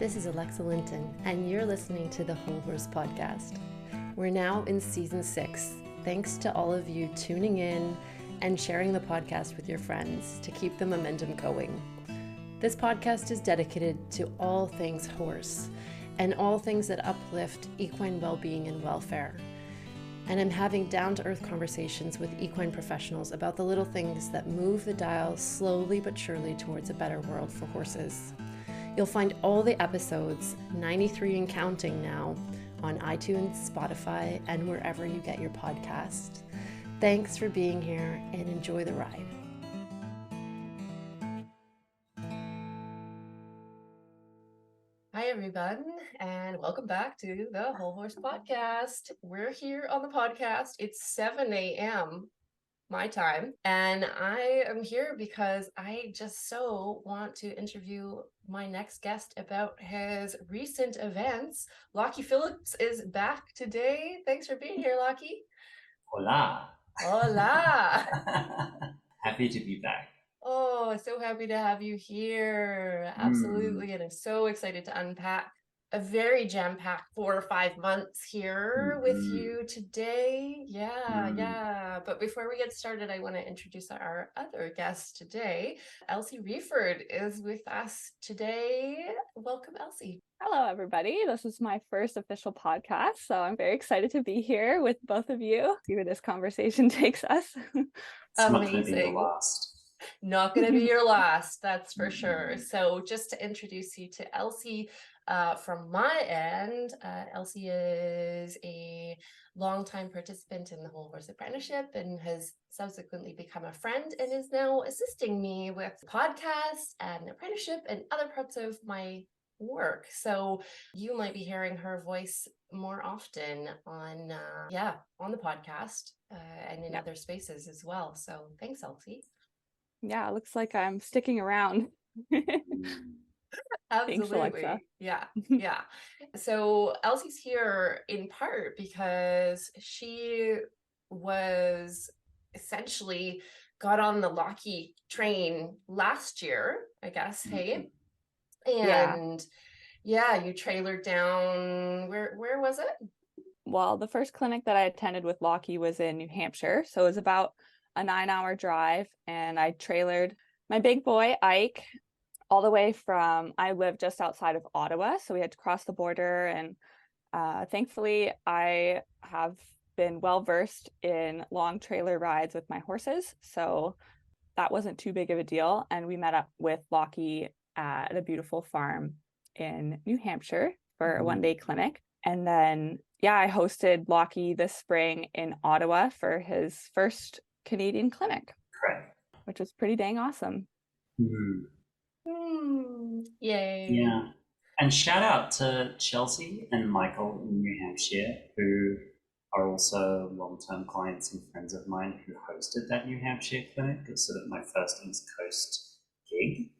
This is Alexa Linton, and you're listening to the Whole Horse Podcast. We're now in season 6. Thanks to all of you tuning in and sharing the podcast with your friends to keep the momentum going. This podcast is dedicated to all things horse and all things that uplift equine well-being and welfare. And I'm having down-to-earth conversations with equine professionals about the little things that move the dial slowly but surely towards a better world for horses. You'll find all the episodes, 93 and counting now, on iTunes, Spotify, and wherever you get your podcast. Thanks for being here and enjoy the ride. Hi, everyone, and welcome back to the Whole Horse Podcast. We're here on the podcast. It's 7 a.m. my time, and I am here because I just so want to interview my next guest about his recent events. Lockie Phillips is back today. Thanks for being here, Lockie. Hola. Hola. Happy to be back. Oh, so happy to have you here. Absolutely. And I'm so excited to unpack a very jam-packed 4 or 5 months here with you today. Yeah. But before we get started, I want to introduce our other guest today. Elsie Reford is with us today. Welcome, Elsie. Hello, everybody. This is my first official podcast, so I'm very excited to be here with both of you. See where this conversation takes us. It's not going to be your last. Not going to be your last, that's for sure. So just to introduce you to Elsie, from my end, Elsie is a longtime participant in the Whole Horse Apprenticeship and has subsequently become a friend and is now assisting me with podcasts and apprenticeship and other parts of my work. So you might be hearing her voice more often on the podcast and in other spaces as well. So thanks, Elsie. Yeah, it looks like I'm sticking around. Absolutely. Thanks, Yeah. So Elsie's here in part because she was essentially got on the Lockie train last year, I guess, hey? And you trailered down, where was it? Well, the first clinic that I attended with Lockie was in New Hampshire. So it was about a 9-hour drive, and I trailered my big boy, Ike, all the way from, I live just outside of Ottawa. So we had to cross the border, and thankfully I have been well-versed in long trailer rides with my horses. So that wasn't too big of a deal. And we met up with Lockie at a beautiful farm in New Hampshire for a one-day clinic. And then, I hosted Lockie this spring in Ottawa for his first Canadian clinic. Correct. Which was pretty dang awesome. Yay. Yeah. And shout out to Chelsea and Michael in New Hampshire, who are also long-term clients and friends of mine who hosted that New Hampshire clinic. It was sort of my first East Coast gig.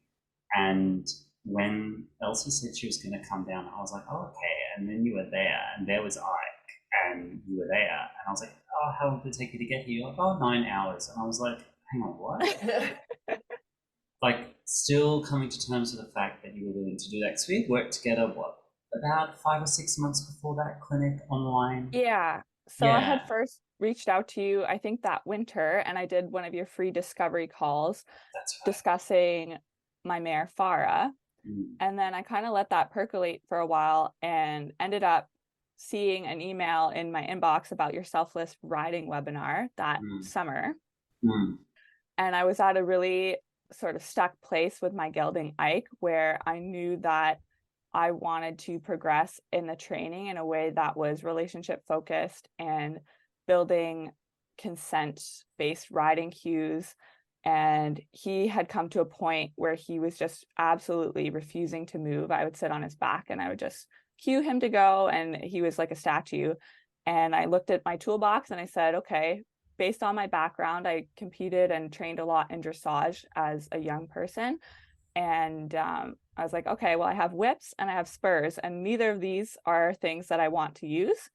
And when Elsie said she was going to come down, I was like, oh, okay. And then you were there, and there was Ike, and you were there. And I was like, oh, how long did it take you to get here? You're like, oh, 9 hours. And I was like, hang on, what? Like, still coming to terms with the fact that you were willing to do that. Because we had worked together, about 5 or 6 months before that clinic online? Yeah. So I had first reached out to you, I think that winter, and I did one of your free discovery calls. That's right. Discussing my mare, Farah. And then I kind of let that percolate for a while and ended up seeing an email in my inbox about your selfless riding webinar that summer. And I was at a really sort of stuck place with my gelding Ike, where I knew that I wanted to progress in the training in a way that was relationship focused and building consent-based riding cues. And he had come to a point where he was just absolutely refusing to move. I would sit on his back and I would just cue him to go, and he was like a statue. And I looked at my toolbox and I said, okay, based on my background, I competed and trained a lot in dressage as a young person. And I was like, okay, well, I have whips and I have spurs, and neither of these are things that I want to use.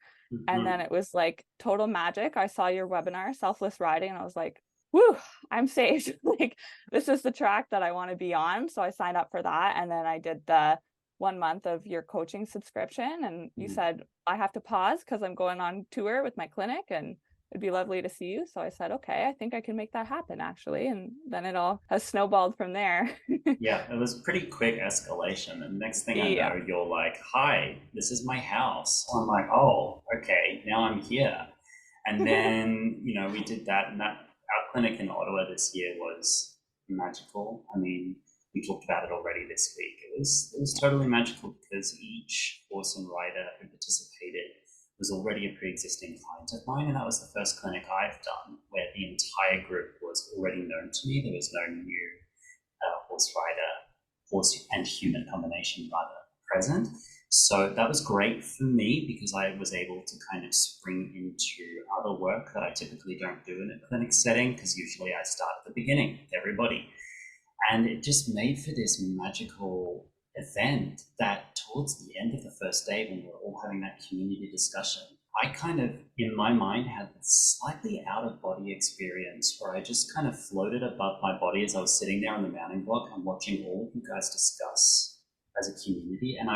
And then it was like total magic. I saw your webinar, Selfless Riding, and I was like, whew, I'm saved. Like, this is the track that I want to be on. So I signed up for that. And then I did the 1 month of your coaching subscription. And you said, I have to pause because I'm going on tour with my clinic and it'd be lovely to see you. So I said, okay, I think I can make that happen actually. And then it all has snowballed from there. Yeah, it was pretty quick escalation. And next thing I Yeah. know, you're like, hi, this is my house. I'm like, oh, okay, now I'm here. And then, we did that, and that our clinic in Ottawa this year was magical. I mean, we talked about it already this week. It was totally magical because each horse and rider who participated was already a pre-existing client of mine, and that was the first clinic I've done where the entire group was already known to me. There was no new horse rider, horse and human combination rather, present. So that was great for me because I was able to kind of spring into other work that I typically don't do in a clinic setting, because usually I start at the beginning with everybody. And it just made for this magical event that towards the end of the first day, when we were all having that community discussion, I kind of, in my mind, had a slightly out of body experience where I just kind of floated above my body as I was sitting there on the mounting block and watching all of you guys discuss as a community. And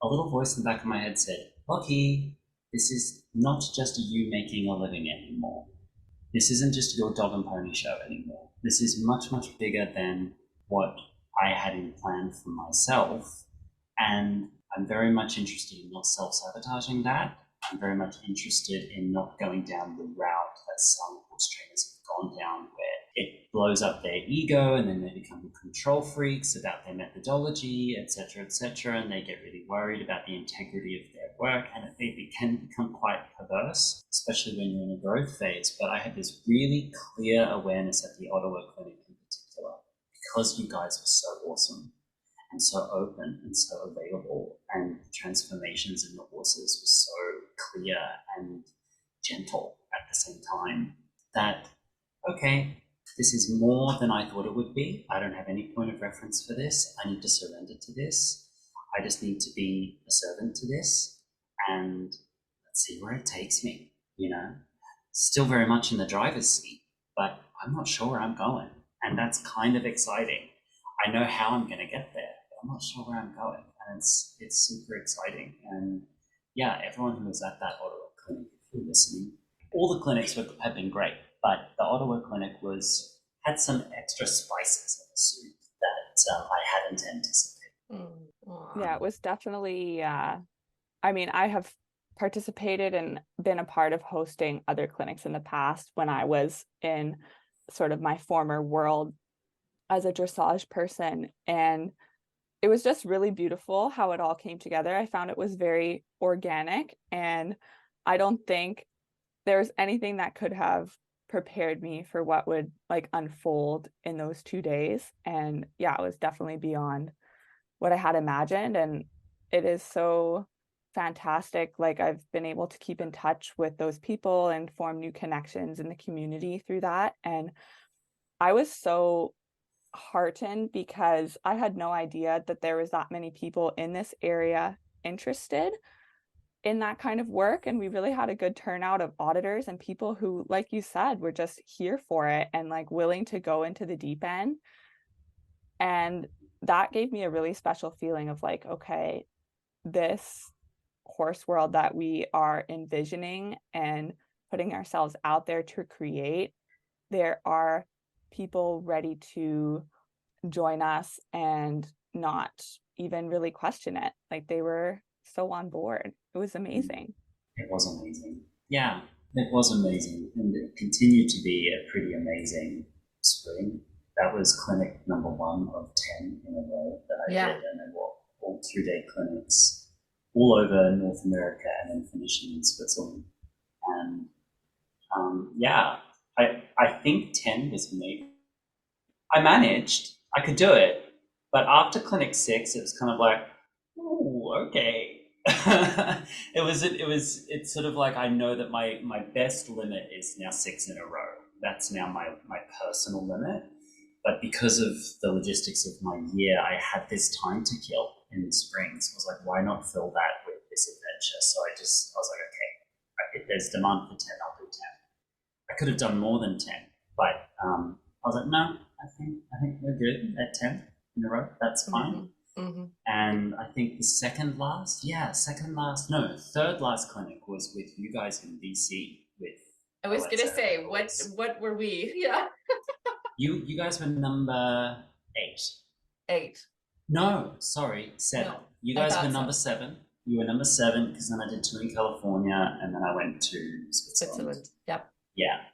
a little voice in the back of my head said, Lockie, this is not just you making a living anymore. This isn't just your dog and pony show anymore. This is much, much bigger than what I had in plan for myself. And I'm very much interested in not self-sabotaging that. I'm very much interested in not going down the route that some horse trainers have gone down, where it blows up their ego and then they become control freaks about their methodology, etc., and they get really worried about the integrity of their work, and it can become quite perverse, especially when you're in a growth phase. But I had this really clear awareness at the Ottawa clinic in particular, because you guys were so awesome and so open and so available, and the transformations in the horses were so clear and gentle at the same time, that, okay, this is more than I thought it would be. I don't have any point of reference for this. I need to surrender to this. I just need to be a servant to this, and let's see where it takes me, Still very much in the driver's seat, but I'm not sure where I'm going. And that's kind of exciting. I know how I'm going to get there, but I'm not sure where I'm going. And it's super exciting. And yeah, everyone who was at that Ottawa clinic, if you're listening, all the clinics have been great, but the Ottawa clinic had some extra spices in the soup that I hadn't anticipated. Yeah, it was definitely, I have participated and been a part of hosting other clinics in the past when I was in sort of my former world as a dressage person. And it was just really beautiful how it all came together. I found it was very organic, and I don't think there's anything that could have prepared me for what would unfold in those 2 days. And yeah, it was definitely beyond what I had imagined. And it is so fantastic. I've been able to keep in touch with those people and form new connections in the community through that. And I was so heartened because I had no idea that there was that many people in this area interested in that kind of work. And we really had a good turnout of auditors and people who, like you said, were just here for it and willing to go into the deep end. And that gave me a really special feeling of okay, this horse world that we are envisioning and putting ourselves out there to create, there are people ready to join us and not even really question it. They were so on board. It was amazing. It was amazing. Yeah, it was amazing. And it continued to be a pretty amazing spring. That was clinic number 1 of 10 in a row that I did. And then all 2-day clinics all over North America, and then finishing in Switzerland. And I think 10 was me. I managed. I could do it. But after clinic 6, it was kind of like, oh, okay. It's sort of like, I know that my best limit is now 6 in a row. That's now my personal limit. But because of the logistics of my year, I had this time to kill in the spring. So I was like, why not fill that with this adventure? So I was like, okay, if there's demand for 10, I'll do 10. I could have done more than 10, but I was like, no, I think we're good at 10 in a row. That's fine. Mm-hmm. And I think the third last clinic was with you guys in DC with. I was going to say, what were we? Yeah. You guys were number 8. 8. No, sorry, 7. No, you guys were number 7. You were number 7 because then I did 2 in California and then I went to Switzerland. Yep.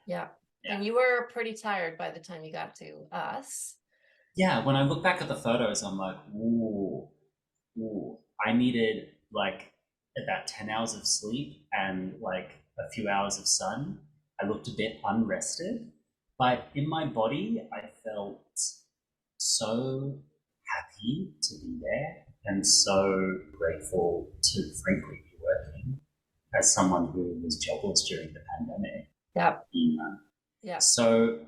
Yeah. And you were pretty tired by the time you got to us. Yeah, when I look back at the photos, I'm like, ooh, I needed like about 10 hours of sleep and like a few hours of sun. I looked a bit unrested, but in my body, I felt so happy to be there and so grateful to frankly be working as someone who was jobless during the pandemic. Yep. Yeah. So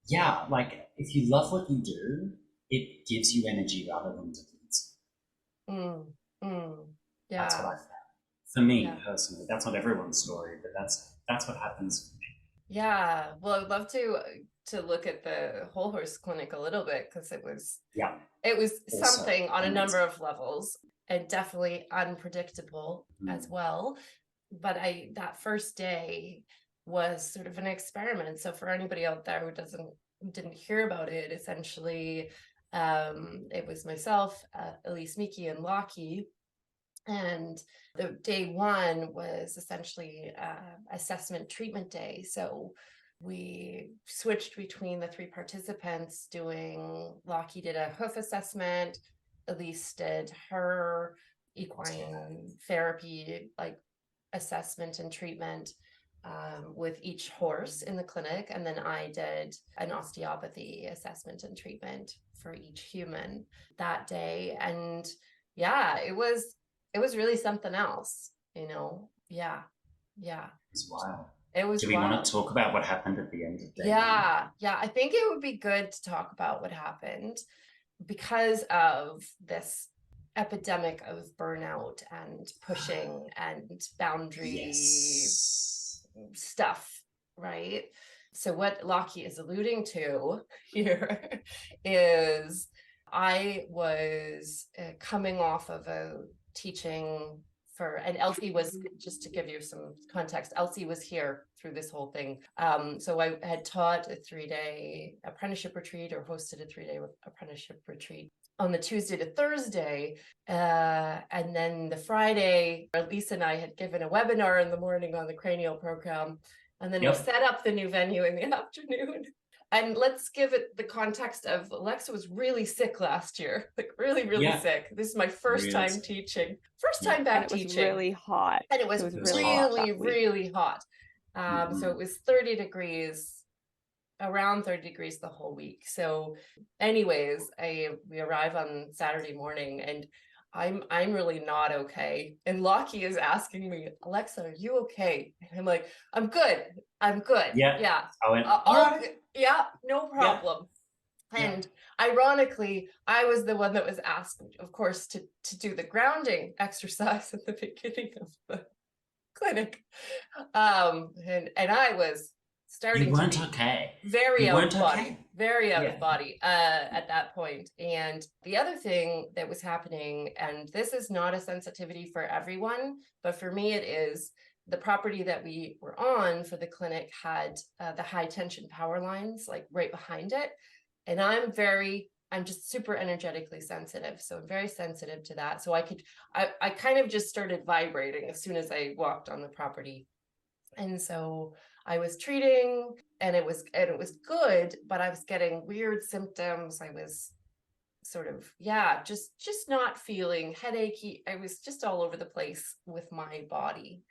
yeah, like if you love what you do, it gives you energy rather than depletes you. Yeah. That's what I found. For me personally, that's not everyone's story, but that's what happens for me. Yeah. Well, I'd love to look at the Whole Horse Clinic a little bit because it was also something on a number of levels and definitely unpredictable as well. But that first day was sort of an experiment. So for anybody out there who didn't hear about it, essentially, it was myself, Elisse Miki and Lockie. And the day 1 was essentially assessment treatment day. So we switched between the 3 participants Lockie did a hoof assessment, Elisse did her equine therapy, like assessment and treatment with each horse in the clinic. And then I did an osteopathy assessment and treatment for each human that day. And yeah, it was really something else, Yeah. It was wild. It was Do we want to talk about what happened at the end of the day? Yeah. I think it would be good to talk about what happened because of this epidemic of burnout and pushing and boundary stuff, right? So what Lockie is alluding to here is I was coming off of a teaching and Elsie was, just to give you some context, Elsie was here through this whole thing. So I had taught a 3-day apprenticeship retreat or hosted a 3-day apprenticeship retreat on the Tuesday to Thursday. And then the Friday, Elisse and I had given a webinar in the morning on the cranial program. And then we set up the new venue in the afternoon. And let's give it the context of Alexa was really sick last year, like really, really sick. This is my first time teaching, first time back teaching. It was really hot. And it was really, really hot. So it was 30 degrees, around 30 degrees the whole week. So anyways, we arrive on Saturday morning and I'm really not okay. And Lockie is asking me, Alexa, are you okay? And I'm like, I'm good. Yeah. I went, all right. Yeah, no problem. Yeah. And ironically, I was the one that was asked, of course, to do the grounding exercise at the beginning of the clinic. And I was starting you weren't to be okay. Very out of body at that point. And the other thing that was happening, and this is not a sensitivity for everyone, but for me it is, the property that we were on for the clinic had the high tension power lines like right behind it. And I'm just super energetically sensitive. So I'm very sensitive to that. So I kind of just started vibrating as soon as I walked on the property. And so I was treating and it was good, but I was getting weird symptoms. I was sort of, just not feeling headachy. I was just all over the place with my body.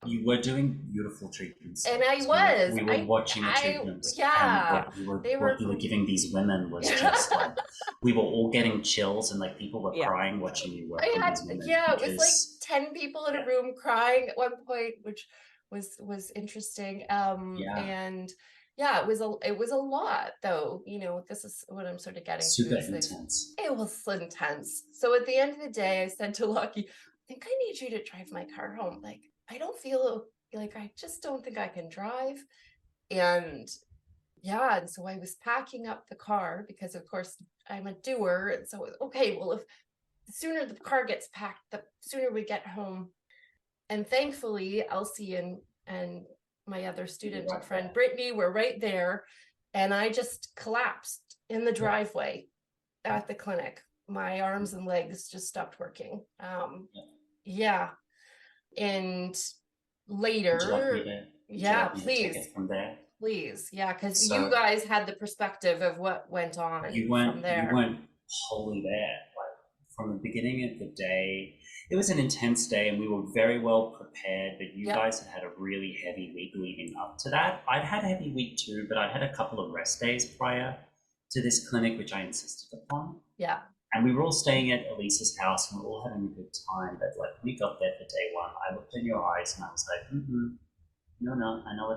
You were doing beautiful treatments. And I was. We were watching the treatments. Yeah. And what you were giving these women was just like, we were all getting chills and like people were crying watching you work on these women. Yeah, it was like 10 people in a room crying at one point, which was interesting. And it was a lot though. This is what I'm sort of getting super intense. It was intense. So at the end of the day, I said to Lockie, I think I need you to drive my car home. Like, I don't feel like, I just don't think I can drive. And so I was packing up the car because of course I'm a doer. And so, okay, well, the sooner the car gets packed, the sooner we get home. And thankfully, Elsie and my other student and friend Brittany were right there, and I just collapsed in the driveway at the clinic. My arms and legs just stopped working. Yeah. And later, would you like me to, yeah, to please. take it from there? Please, yeah, because you guys had the perspective of what went on from there. You weren't wholly there. Like from the beginning of the day, it was an intense day, and we were very well prepared. But you guys had a really heavy week leading up to that. I'd had a heavy week too, but I'd had a couple of rest days prior to this clinic, which I insisted upon. Yeah. And we were all staying at Elise's house, and we were all having a good time. But like we got there for day one, I looked in your eyes, and I was like, no, I know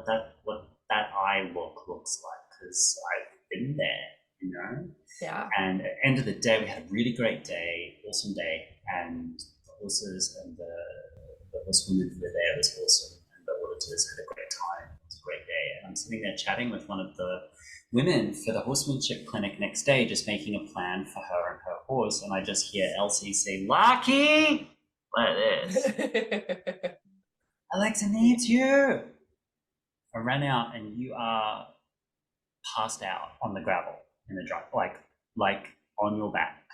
what that eye looks like, because I've been there, you know? Yeah. And at the end of the day, we had a really great day, awesome day, and the horses and the horsewomen who were there was awesome, and the auditors had a great time. It was a great day. And I'm sitting there chatting with one of the women for the horsemanship clinic next day, just making a plan for her and her horse, and I just hear Elsie say, "Lockie, what is this? Alexa needs you." I ran out, and you are passed out on the gravel in the drive, like on your back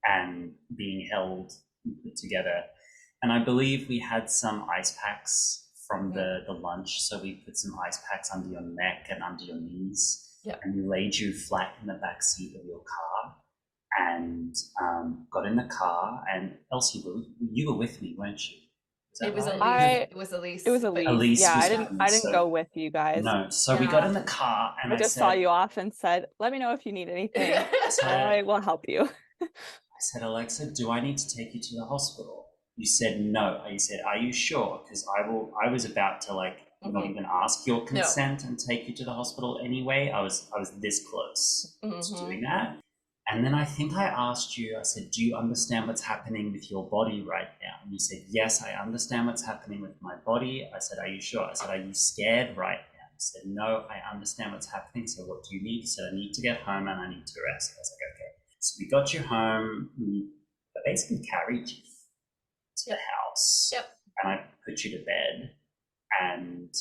and being held and put together. And I believe we had some ice packs from the lunch, so we put some ice packs under your neck and under your knees. Yep. And we laid you flat in the back seat of your car, and got in the car. And Elsie, you were with me, weren't you? It was right? Elise. It was Elise. It was Elise. Yeah, I didn't go with you guys. No, so we got in the car, and I just saw you off and said, "Let me know if you need anything. I will help you." I said, "Alexa, do I need to take you to the hospital?" You said no. You said, "Are you sure?" Because I was about to not even ask your consent and take you to the hospital anyway. I was this close to doing that. And then I think I asked you, I said, "Do you understand what's happening with your body right now?" And you said, "Yes, I understand what's happening with my body." I said, "Are you sure?" I said, "Are you scared right now?" You said, "No, I understand what's happening. So what do you need?" You said, "I need to get home and I need to rest." I was like, "Okay." So we got you home. We basically carried you to the house. Yep. And I put you to bed and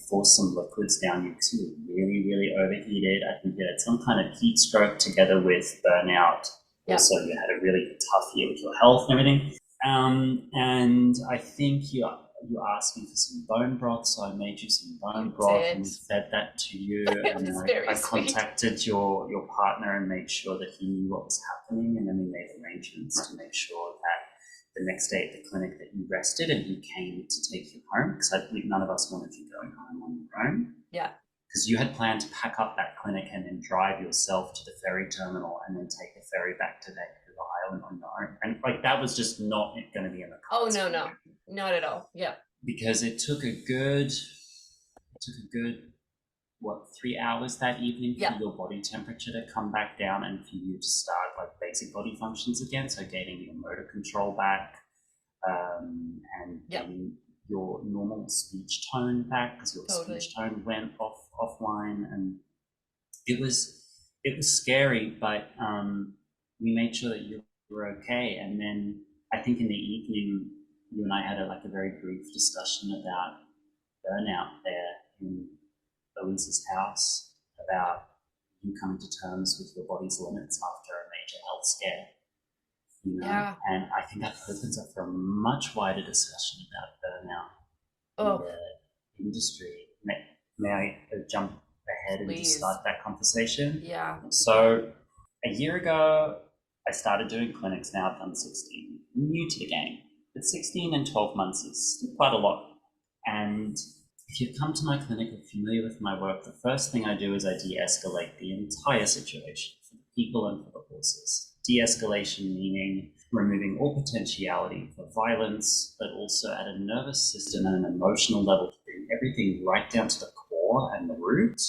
forced some liquids down you because you were really, really overheated. I think you had some kind of heat stroke together with burnout. Yep. Also, you had a really tough year with your health and everything. And I think you asked me for some bone broth, so I made you some bone broth and fed that to you. And then I contacted your partner and made sure that he knew what was happening, and then we made arrangements to make sure that the next day at the clinic that you rested and he came to take you home, because I believe none of us wanted you going home on your own. Yeah. Because you had planned to pack up that clinic and then drive yourself to the ferry terminal and then take the ferry back to Vancouver Island on your own. And that was just not going to be in the cards. Oh, no, not at all. Yeah. Because it took a good 3 hours that evening for your body temperature to come back down and for you to start basic body functions again, so gaining your motor control back, and getting your normal speech tone back, because your speech tone went offline, and it was scary, but we made sure that you were okay. And then I think in the evening you and I had a very brief discussion about burnout there in Elise's house, about you coming to terms with your body's limits after a major health scare. You know? Yeah. And I think that opens up for a much wider discussion about burnout in the industry. May I jump ahead and just start that conversation? Yeah. So a year ago, I started doing clinics. Now I've done 16. I'm new to the game, but 16 and 12 months is quite a lot. And if you've come to my clinic or familiar with my work, the first thing I do is I de-escalate the entire situation for the people and for the horses. De-escalation meaning removing all potentiality for violence, but also at a nervous system and an emotional level, to bring everything right down to the core and the root.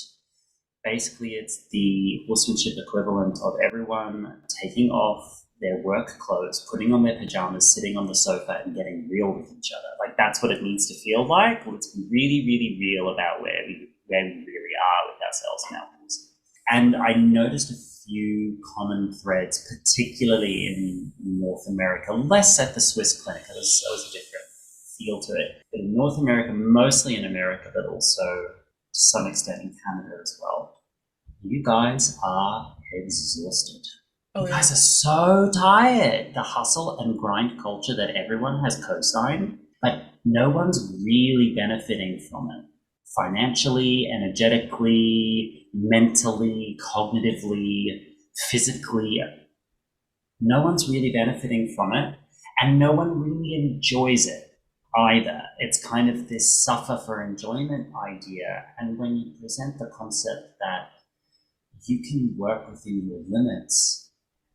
Basically, it's the horsemanship equivalent of everyone taking off their work clothes, putting on their pajamas, sitting on the sofa and getting real with each other. That's what it needs to feel like. Let's be really, really real about where we really are with ourselves and our horses. And I noticed a few common threads, particularly in North America, less at the Swiss clinic. It was a different feel to it. But in North America, mostly in America, but also to some extent in Canada as well. You guys are exhausted. You guys are so tired. The hustle and grind culture that everyone has co-signed, but no one's really benefiting from it. Financially, energetically, mentally, cognitively, physically, no one's really benefiting from it, and no one really enjoys it either. It's kind of this suffer for enjoyment idea. And when you present the concept that you can work within your limits,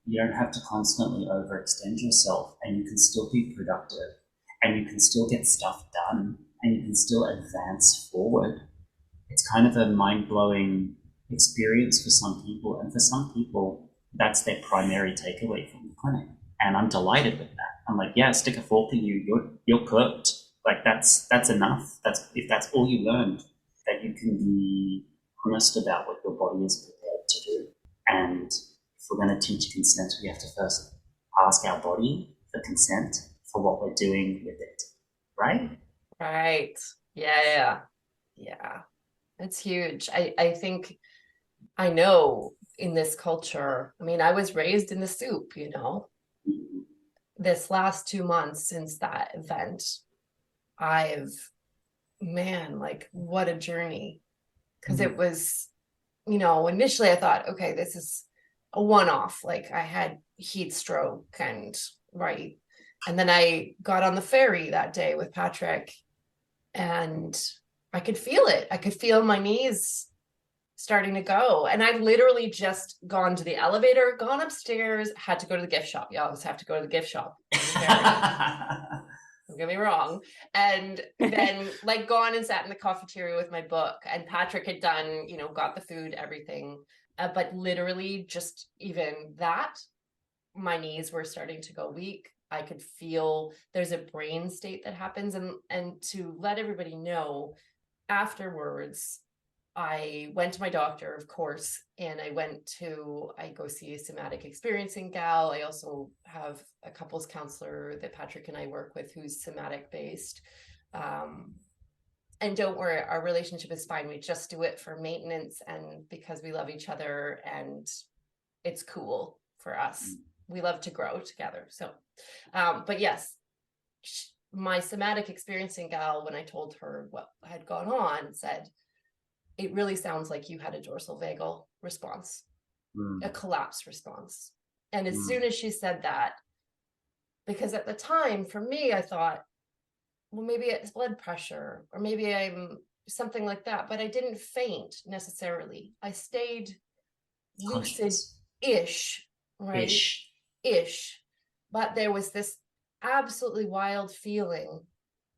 you don't have to constantly overextend yourself, and you can still be productive, and you can still get stuff done, and you can still advance forward. It's kind of a mind-blowing experience for some people, and for some people, that's their primary takeaway from the clinic. And I'm delighted with that. I'm like, yeah, stick a fork in you, you're cooked. Like that's enough. If that's all you learned, that you can be honest about what your body is prepared to do. And if we're going to teach consent, we have to first ask our body for consent for what we're doing with it, right? Right. Yeah. It's huge. I think, I know in this culture, I mean, I was raised in the soup, you know. Mm-hmm. This last 2 months since that event, like, what a journey. Because it was, you know, initially I thought, okay, this is a one-off. Like, I had heat stroke and then I got on the ferry that day with Patrick, and I could feel it. I could feel my knees starting to go. And I'd literally just gone to the elevator, gone upstairs, had to go to the gift shop. You always have to go to the gift shop. Don't get me wrong. And then like gone and sat in the cafeteria with my book, and Patrick had done, you know, got the food, everything. But literally just even that, my knees were starting to go weak. I could feel there's a brain state that happens. And to let everybody know, afterwards, I went to my doctor, of course, and I go see a somatic experiencing gal. I also have a couples counselor that Patrick and I work with who's somatic based. And don't worry, our relationship is fine. We just do it for maintenance and because we love each other, and it's cool for us. We love to grow together. So, but yes, my somatic experiencing gal, when I told her what had gone on, said, it really sounds like you had a dorsal vagal response, a collapse response. And as soon as she said that, because at the time for me, I thought, well, maybe it's blood pressure or maybe I'm something like that, but I didn't faint necessarily. I stayed lucid-ish, right? Ish. But there was this absolutely wild feeling.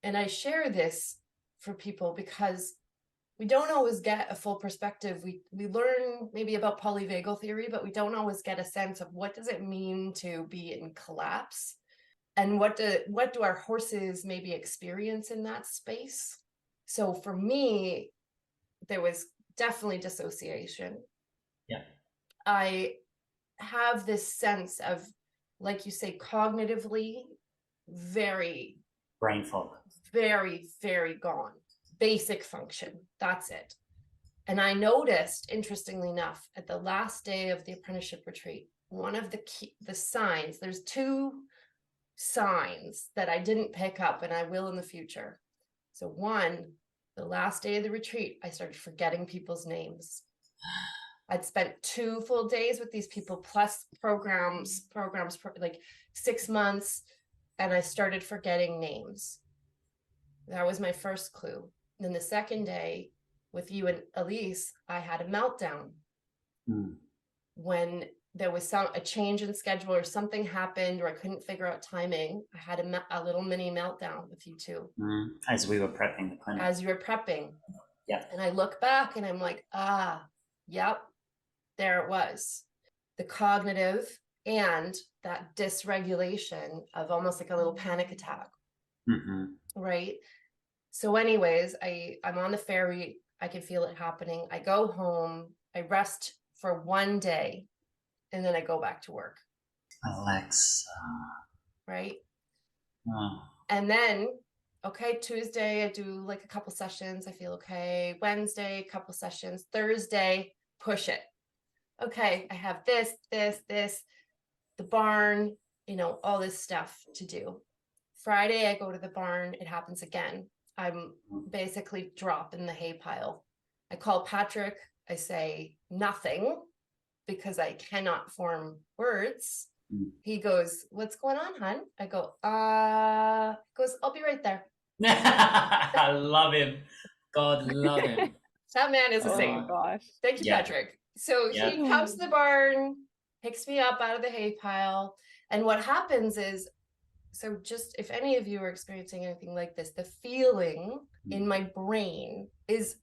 And I share this for people because we don't always get a full perspective. We learn maybe about polyvagal theory, but we don't always get a sense of what does it mean to be in collapse, and what do our horses maybe experience in that space. So for me, there was definitely dissociation. Yeah. I have this sense of, like you say, cognitively very brain fog, very, very gone. Basic function, that's it. And I noticed, interestingly enough, at the last day of the apprenticeship retreat, one of the signs, there's 2 signs that I didn't pick up and I will in the future. So one, the last day of the retreat, I started forgetting people's names. I'd spent 2 full days with these people plus programs like 6 months, and I started forgetting names. That was my first clue. And then the second day with you and Elisse, I had a meltdown. When there was a change in schedule or something happened or I couldn't figure out timing, I had a little mini meltdown with you two. As we were prepping the clinic. As you were prepping. Yeah. And I look back and I'm like, yep, there it was. The cognitive and that dysregulation of almost like a little panic attack. Right? So anyways, I'm on the ferry. I can feel it happening. I go home. I rest for one day, and then I go back to work. Alexa. Right? Oh. And then, okay, Tuesday, I do like a couple sessions. I feel okay. Wednesday, couple sessions. Thursday, push it. Okay, I have this, the barn, all this stuff to do. Friday, I go to the barn. It happens again. I'm basically dropping the hay pile. I call Patrick. I say nothing because I cannot form words. He goes, "What's going on, hon?" I go, goes, "I'll be right there." I love him. God love him. That man is a Oh saint. my gosh. Thank you, Patrick. So he comes to the barn, picks me up out of the hay pile. And what happens is, so just if any of you are experiencing anything like this, the feeling in my brain is,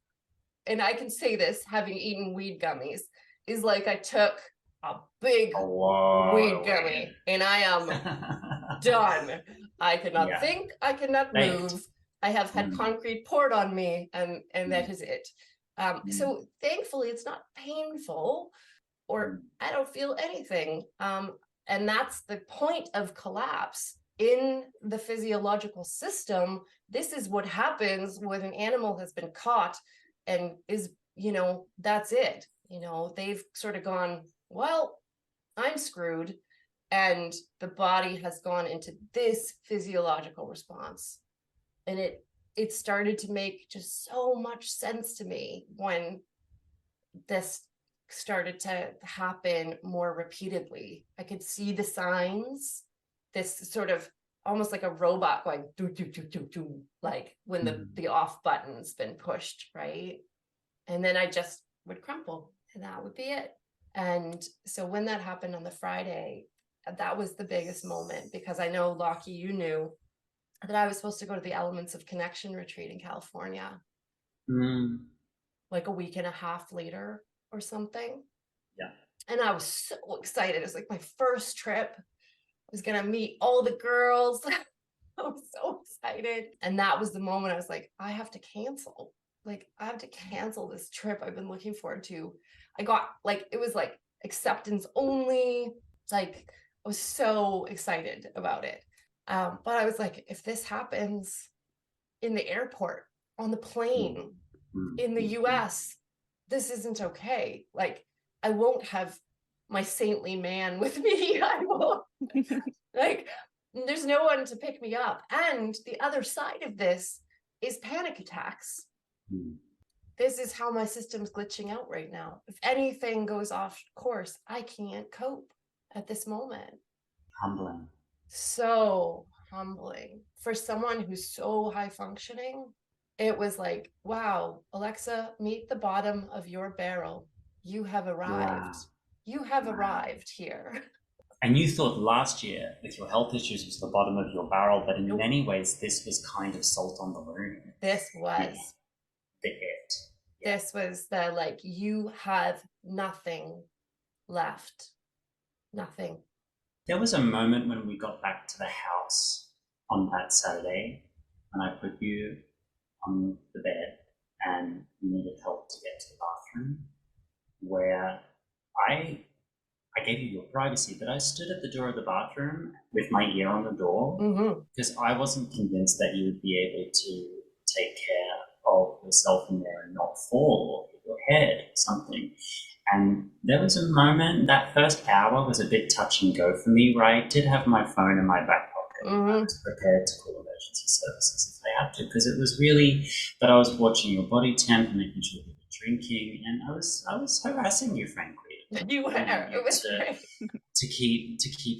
and I can say this having eaten weed gummies, is like I took a big weed gummy and I am done. I cannot think, I cannot move. I have had concrete poured on me, and that is it. So thankfully it's not painful, or I don't feel anything. And that's the point of collapse in the physiological system. This is what happens when an animal has been caught and is, that's it. They've sort of gone, well, I'm screwed. And the body has gone into this physiological response. And it started to make just so much sense to me when this started to happen more repeatedly. I could see the signs, this sort of almost like a robot going do do do do do, like when the off button's been pushed, right? And then I just would crumple, and that would be it. And so when that happened on the Friday, that was the biggest moment, because I know, Lockie, you knew that I was supposed to go to the Elements of Connection retreat in California, like a week and a half later or something. Yeah. And I was so excited. It was like my first trip. I was going to meet all the girls. I was so excited. And that was the moment I was like, I have to cancel. Like, I have to cancel this trip I've been looking forward to. I got it was like acceptance only. Like, I was so excited about it. But I was like, if this happens in the airport, on the plane, in the US, this isn't okay. Like, I won't have my saintly man with me. I won't. There's no one to pick me up. And the other side of this is panic attacks. This is how my system's glitching out right now. If anything goes off course, I can't cope at this moment. Humbling. So humbling. For someone who's so high functioning, it was like, wow, Alexa, meet the bottom of your barrel. You have arrived. Wow. You have arrived here. And you thought last year with your health issues was the bottom of your barrel, but in many ways, this was kind of salt on the wound. This was the hit. This was the, you have nothing left. Nothing. There was a moment when we got back to the house on that Saturday, and I put you on the bed and you needed help to get to the bathroom, where I gave you your privacy, but I stood at the door of the bathroom with my ear on the door because I wasn't convinced that you would be able to take care of yourself in there and not fall or hit your head or something. And there was a moment, that first hour was a bit touch and go for me, where I did have my phone in my back pocket. I was prepared to call emergency services if I had to, because it was really that I was watching your body temp and making sure you were drinking, and I was harassing you, frankly. You were. It was great. To keep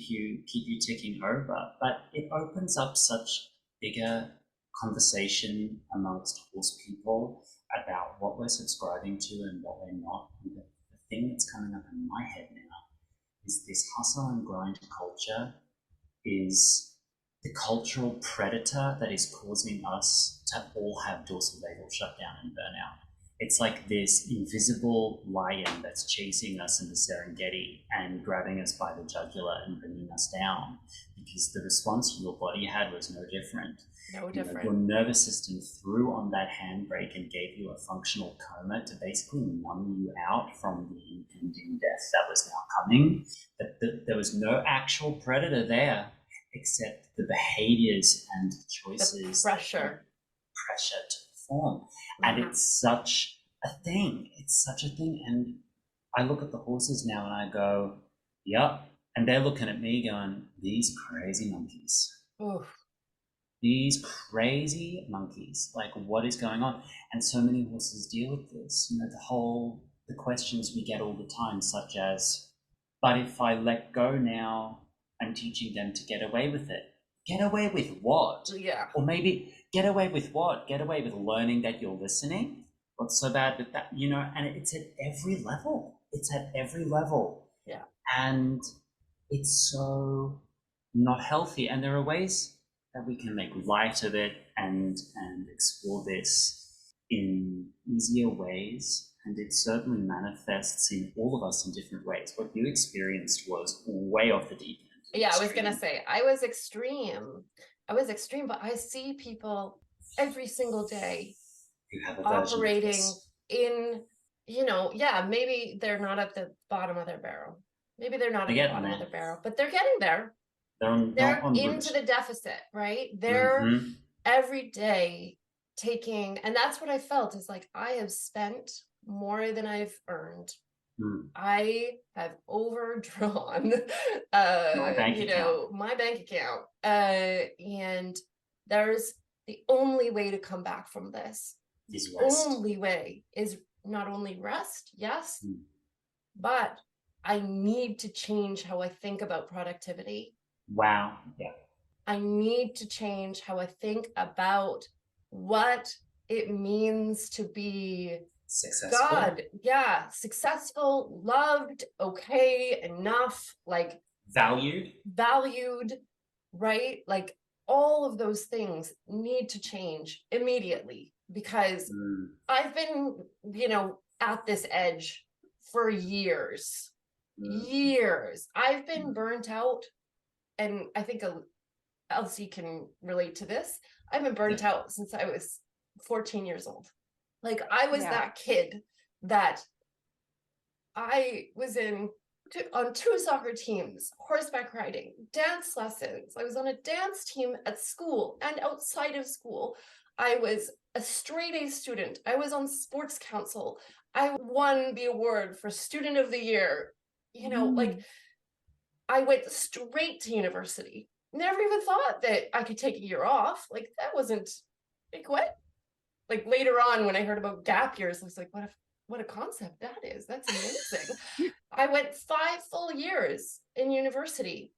you ticking over. But it opens up such bigger conversation amongst horse people about what we're subscribing to and what we're not. And the thing that's coming up in my head now is this hustle and grind culture is the cultural predator that is causing us to all have dorsal vagal shutdown and burnout. It's like this invisible lion that's chasing us in the Serengeti and grabbing us by the jugular and bringing us down, because the response your body had was no different. No different. Your nervous system threw on that handbrake and gave you a functional coma to basically numb you out from the impending death that was now coming. There was no actual predator there, except the behaviors and choices, the pressure to perform. And it's such a thing. And I look at the horses now and I go, yep. And they're looking at me going, these crazy monkeys. Oof. These crazy monkeys. Like, what is going on? And so many horses deal with this. The questions we get all the time, such as, but if I let go now, I'm teaching them to get away with it. Get away with what? Yeah. Or maybe get away with what? Get away with learning that you're listening? What's so bad with that? And it's at every level. Yeah. And it's so not healthy. And there are ways that we can make light of it and explore this in easier ways. And it certainly manifests in all of us in different ways. What you experienced was way off the deep end. Yeah, I was going to say, I was extreme, but I see people every single day operating in, maybe they're not at the bottom of their barrel. Maybe they're not at the bottom of their barrel, but they're getting there. They're into the deficit, right? They're every day taking, and that's what I felt is like, I have spent more than I've earned. I have overdrawn, my bank account. And there's the only way to come back from this. Is rest. Only way is not only rest, yes, but I need to change how I think about productivity. Wow. Yeah. I need to change how I think about what it means to be successful. Successful, loved, okay, enough, like valued, right? Like all of those things need to change immediately, because I've been, at this edge for years. I've been burnt out, and I think Elsie can relate to this. I've been burnt out since I was 14 years old. Like, I was that kid that I was on 2 soccer teams, horseback riding, dance lessons. I was on a dance team at school and outside of school. I was a straight A student. I was on sports council. I won the award for student of the year. Like, I went straight to university. Never even thought that I could take a year off. Like, that wasn't, like, what? Like, later on, when I heard about gap years, I was like, what a concept that is. That's amazing. I went 5 full years in university.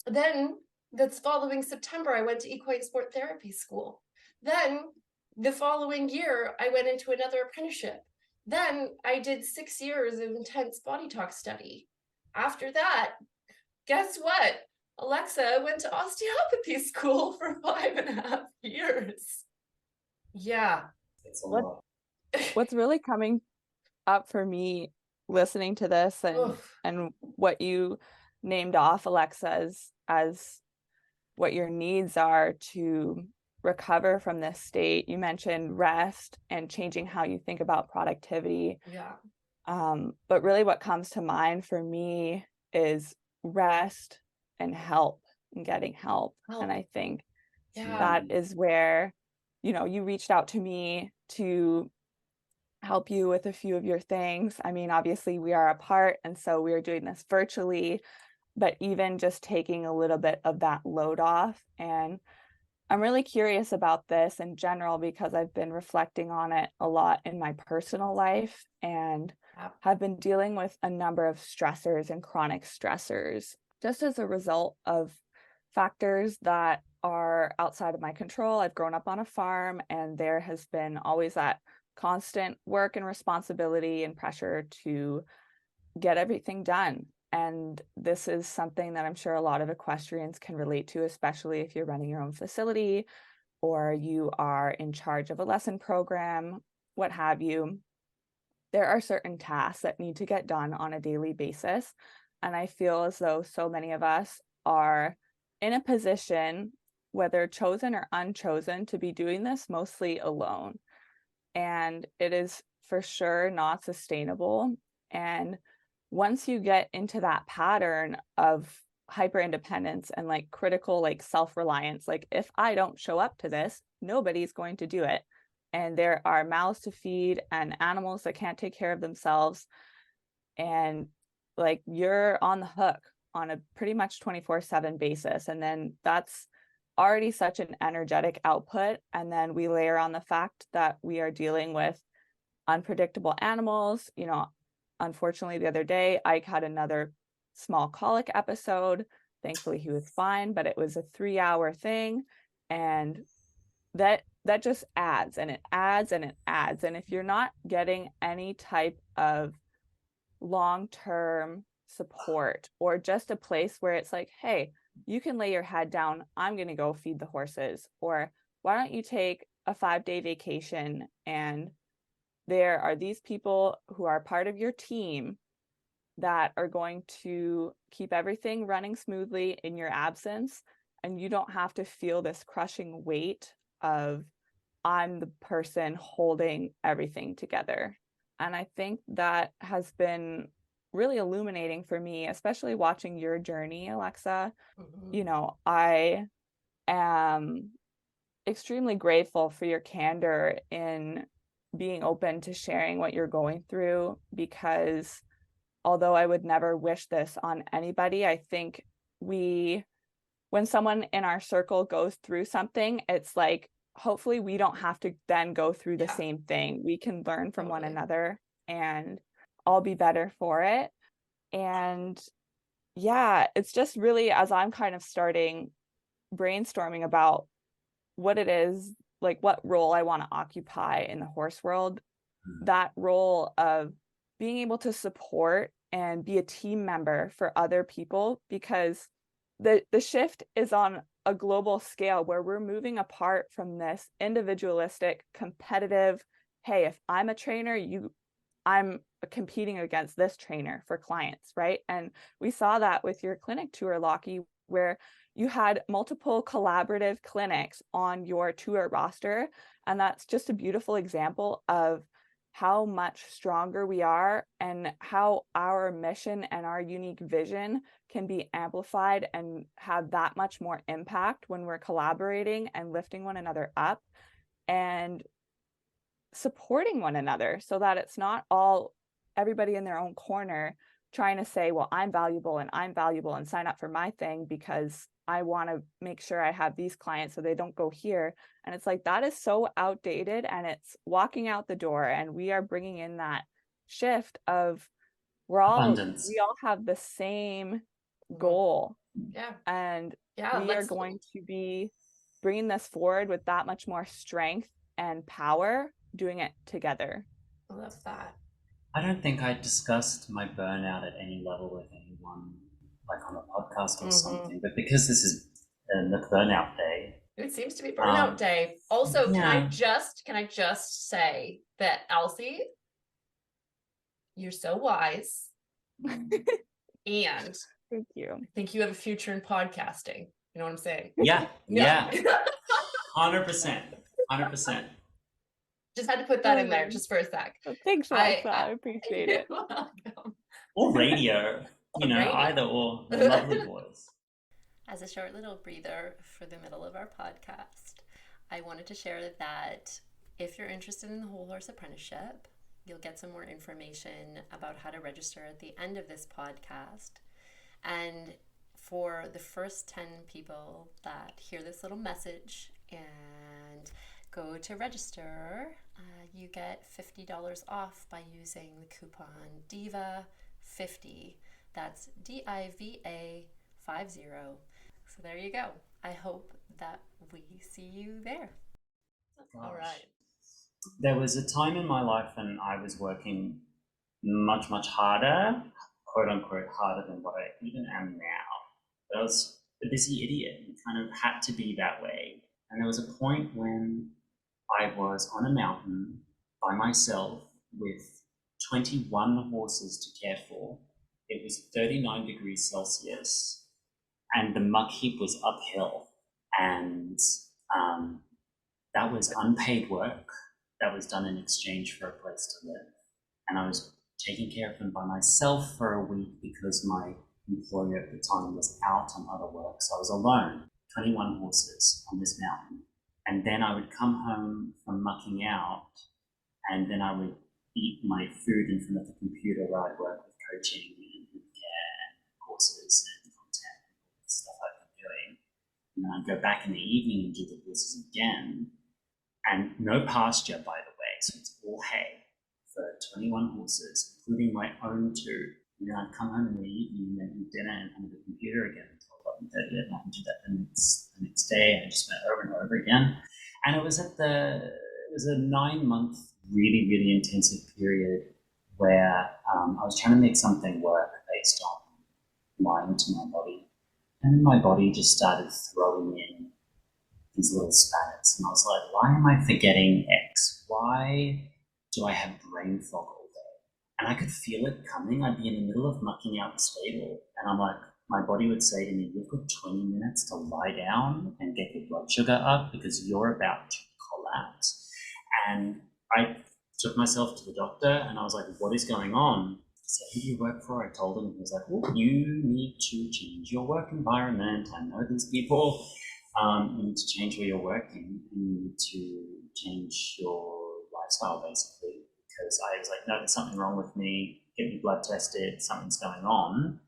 Then the following September, I went to equine sport therapy school. Then the following year, I went into another apprenticeship. Then I did 6 years of intense body talk study. After that, guess what? Alexa went to osteopathy school for 5.5 years. Yeah. It's a lot. What's really coming up for me listening to this and what you named off, Alexa, as what your needs are to recover from this state. You mentioned rest and changing how you think about productivity. Yeah. But really what comes to mind for me is rest and help and getting help. And I think that is where, you reached out to me to help you with a few of your things. I mean, obviously we are apart, and so we are doing this virtually, but even just taking a little bit of that load off. And I'm really curious about this in general because I've been reflecting on it a lot in my personal life and have been dealing with a number of stressors and chronic stressors just as a result of factors that are outside of my control. I've grown up on a farm, and there has been always that constant work and responsibility and pressure to get everything done. And this is something that I'm sure a lot of equestrians can relate to, especially if you're running your own facility or you are in charge of a lesson program, what have you. There are certain tasks that need to get done on a daily basis. And I feel as though so many of us are in a position, whether chosen or unchosen, to be doing this mostly alone. And it is for sure not sustainable. And once you get into that pattern of hyper independence and like critical, like self-reliance, like if I don't show up to this, nobody's going to do it. And there are mouths to feed and animals that can't take care of themselves. And like you're on the hook on a pretty much 24/7 basis. And then that's already such an energetic output. And then we layer on the fact that we are dealing with unpredictable animals. You know, unfortunately, the other day, Ike had another small colic episode. Thankfully, he was fine, but it was a 3-hour thing. And that just adds and it adds and it adds. And if you're not getting any type of long-term support or just a place where it's like, hey, you can lay your head down, I'm going to go feed the horses, or why don't you take a 5-day vacation, and there are these people who are part of your team that are going to keep everything running smoothly in your absence, and you don't have to feel this crushing weight of I'm the person holding everything together. And I think that has been really illuminating for me, especially watching your journey, Alexa. You know, I am extremely grateful for your candor in being open to sharing what you're going through, because although I would never wish this on anybody, I think when someone in our circle goes through something, it's like, hopefully we don't have to then go through the same thing. We can learn from one another and all be better for it. And yeah, it's just really, as I'm kind of starting brainstorming about what it is, like what role I want to occupy in the horse world, that role of being able to support and be a team member for other people, because the shift is on a global scale where we're moving apart from this individualistic, competitive, hey, if I'm a trainer, I'm competing against this trainer for clients, right? And we saw that with your clinic tour, Lockie, where you had multiple collaborative clinics on your tour roster. And that's just a beautiful example of how much stronger we are and how our mission and our unique vision can be amplified and have that much more impact when we're collaborating and lifting one another up and supporting one another, so that it's not all everybody in their own corner trying to say, well, I'm valuable and sign up for my thing because I want to make sure I have these clients so they don't go here. And it's like, that is so outdated, and it's walking out the door. And we are bringing in that shift of we all have the same goal. And we are going to be bringing this forward with that much more strength and power, doing it together. I love that. I don't think I discussed my burnout at any level with anyone, like on a podcast or something, but because this is the burnout day. It seems to be burnout day. Also, can I just say that, Elsie, you're so wise. And thank you. I think you have a future in podcasting. You know what I'm saying? Yeah. 100%. Just had to put that in there just for a sec. Thanks, Alexa. I appreciate it. Or radio, either or. Lovely voice. As a short little breather for the middle of our podcast, I wanted to share that if you're interested in the Whole Horse Apprenticeship, you'll get some more information about how to register at the end of this podcast. And for the first 10 people that hear this little message and go to register, you get $50 off by using the coupon DIVA50. That's DIVA50. So there you go. I hope that we see you there. Gosh. All right. There was a time in my life when I was working much, much harder, quote unquote, harder than what I even am now. But I was a busy idiot and kind of had to be that way. And there was a point when I was on a mountain by myself with 21 horses to care for. It was 39 degrees Celsius. and the muck heap was uphill, and that was unpaid work that was done in exchange for a place to live. And I was taking care of them by myself for a week because my employer at the time was out on other work. So I was alone, 21 horses on this mountain. And then I would come home from mucking out, and then I would eat my food in front of the computer where I'd work with coaching and care and courses and content and all the stuff I've been doing. And then I'd go back in the evening and do the horses again. And no pasture, by the way, so it's all hay for 21 horses, including my own two. And then I'd come home in the evening and then eat dinner in front of the computer again until 11:30, and I would do that the next day, and I just went over and over again. And it was a 9-month, really, really intensive period where I was trying to make something work based on lying to my body. And then my body just started throwing in these little spanners, and I was like, why am I forgetting X? Why do I have brain fog all day? And I could feel it coming. I'd be in the middle of mucking out the stable, and I'm like, my body would say to me, you've got 20 minutes to lie down and get your blood sugar up because you're about to collapse. And I took myself to the doctor, and I was like, what is going on? He said, who do you work for? I told him. He was like, well, you need to change your work environment. I know these people. You need to change where you're working. You need to change your lifestyle, basically. Because I was like, no, there's something wrong with me. Get your blood tested. Something's going on.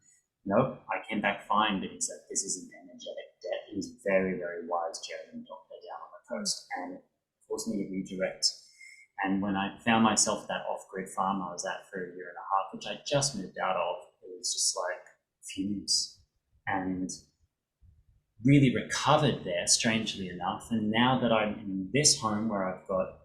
Nope, I came back fine. But he's like, this is an energetic debt. He was very, very wise German doctor down on the coast, and it forced me to redirect. And when I found myself at that off-grid farm I was at for a year and a half, which I just moved out of, it was just like fumes. And really recovered there, strangely enough. And now that I'm in this home where I've got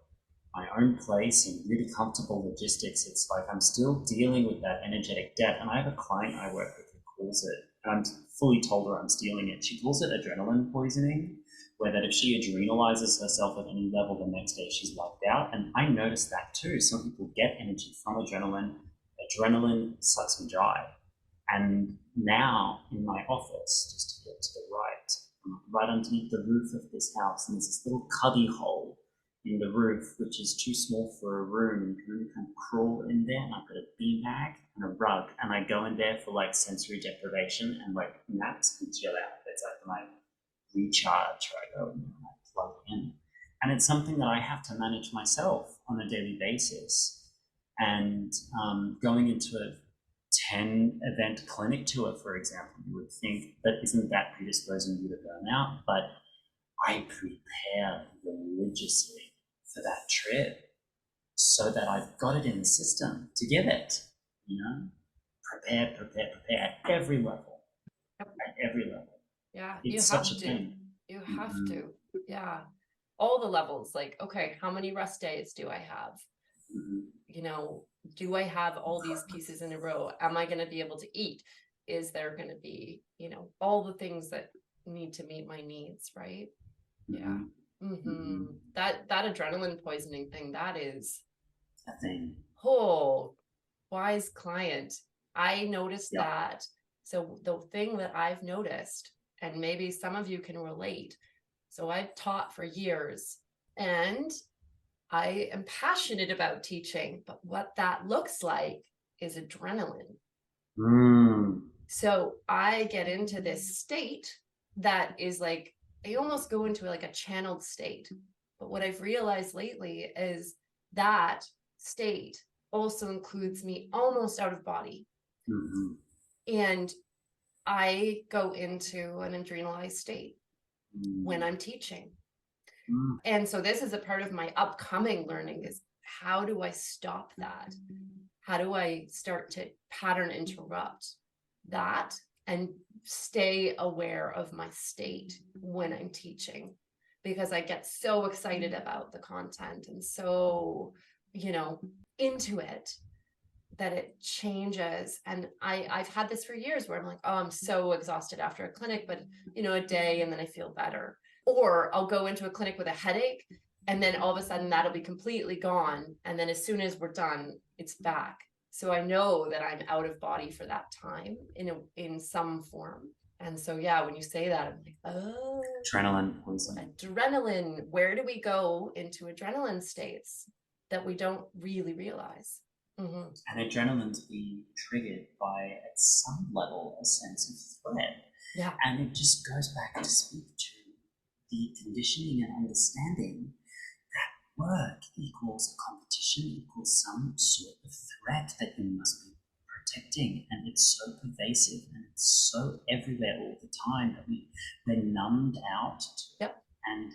my own place and really comfortable logistics, it's like I'm still dealing with that energetic debt. And I have a client I work with who calls it, and I'm fully told her I'm stealing it. She calls it adrenaline poisoning, where that if she adrenalizes herself at any level, the next day she's wiped out. And I noticed that too. Some people get energy from adrenaline. Adrenaline sucks me dry. And now in my office, just to get to the right underneath the roof of this house, and there's this little cubby hole in the roof, which is too small for a room. You can really kind of crawl in there, and I've got a beanbag and a rug, and I go in there for like sensory deprivation and like naps and chill out. It's like my recharge, where I go and I plug in. And it's something that I have to manage myself on a daily basis. And going into a 10-event clinic tour, for example, you would think that isn't that predisposing you to burnout, but I prepare religiously for that trip so that I've got it in the system to give it, prepare at every level, Yeah, It's such a thing. You have to. Yeah. All the levels, like, okay, how many rest days do I have? Do I have all these pieces in a row? Am I going to be able to eat? Is there going to be, all the things that need to meet my needs, right? Yeah. That adrenaline poisoning thing, that is a thing. Oh, wise client. I noticed that. So the thing that I've noticed, and maybe some of you can relate. So I've taught for years, and I am passionate about teaching, but what that looks like is adrenaline. So I get into this state that is like, I almost go into like a channeled state. But what I've realized lately is that state also includes me almost out of body. And I go into an adrenalized state when I'm teaching. And so this is a part of my upcoming learning is how do I stop that? How do I start to pattern interrupt that and stay aware of my state when I'm teaching? Because I get so excited about the content and so, into it that it changes. And I've had this for years where I'm like, oh, I'm so exhausted after a clinic, but, a day and then I feel better. Or I'll go into a clinic with a headache and then all of a sudden that'll be completely gone. And then as soon as we're done, it's back. So I know that I'm out of body for that time in some form. And so, yeah, when you say that, I'm like, oh, Adrenaline poison. adrenaline. Where do we go into adrenaline states that we don't really realize? And adrenaline's being triggered by, at some level, a sense of threat. Yeah. And it just goes back to speak to the conditioning and understanding that work equals competition, equals some sort of threat that you must be protecting. And it's so pervasive and it's so everywhere all the time that we're numbed out to it. Yep. And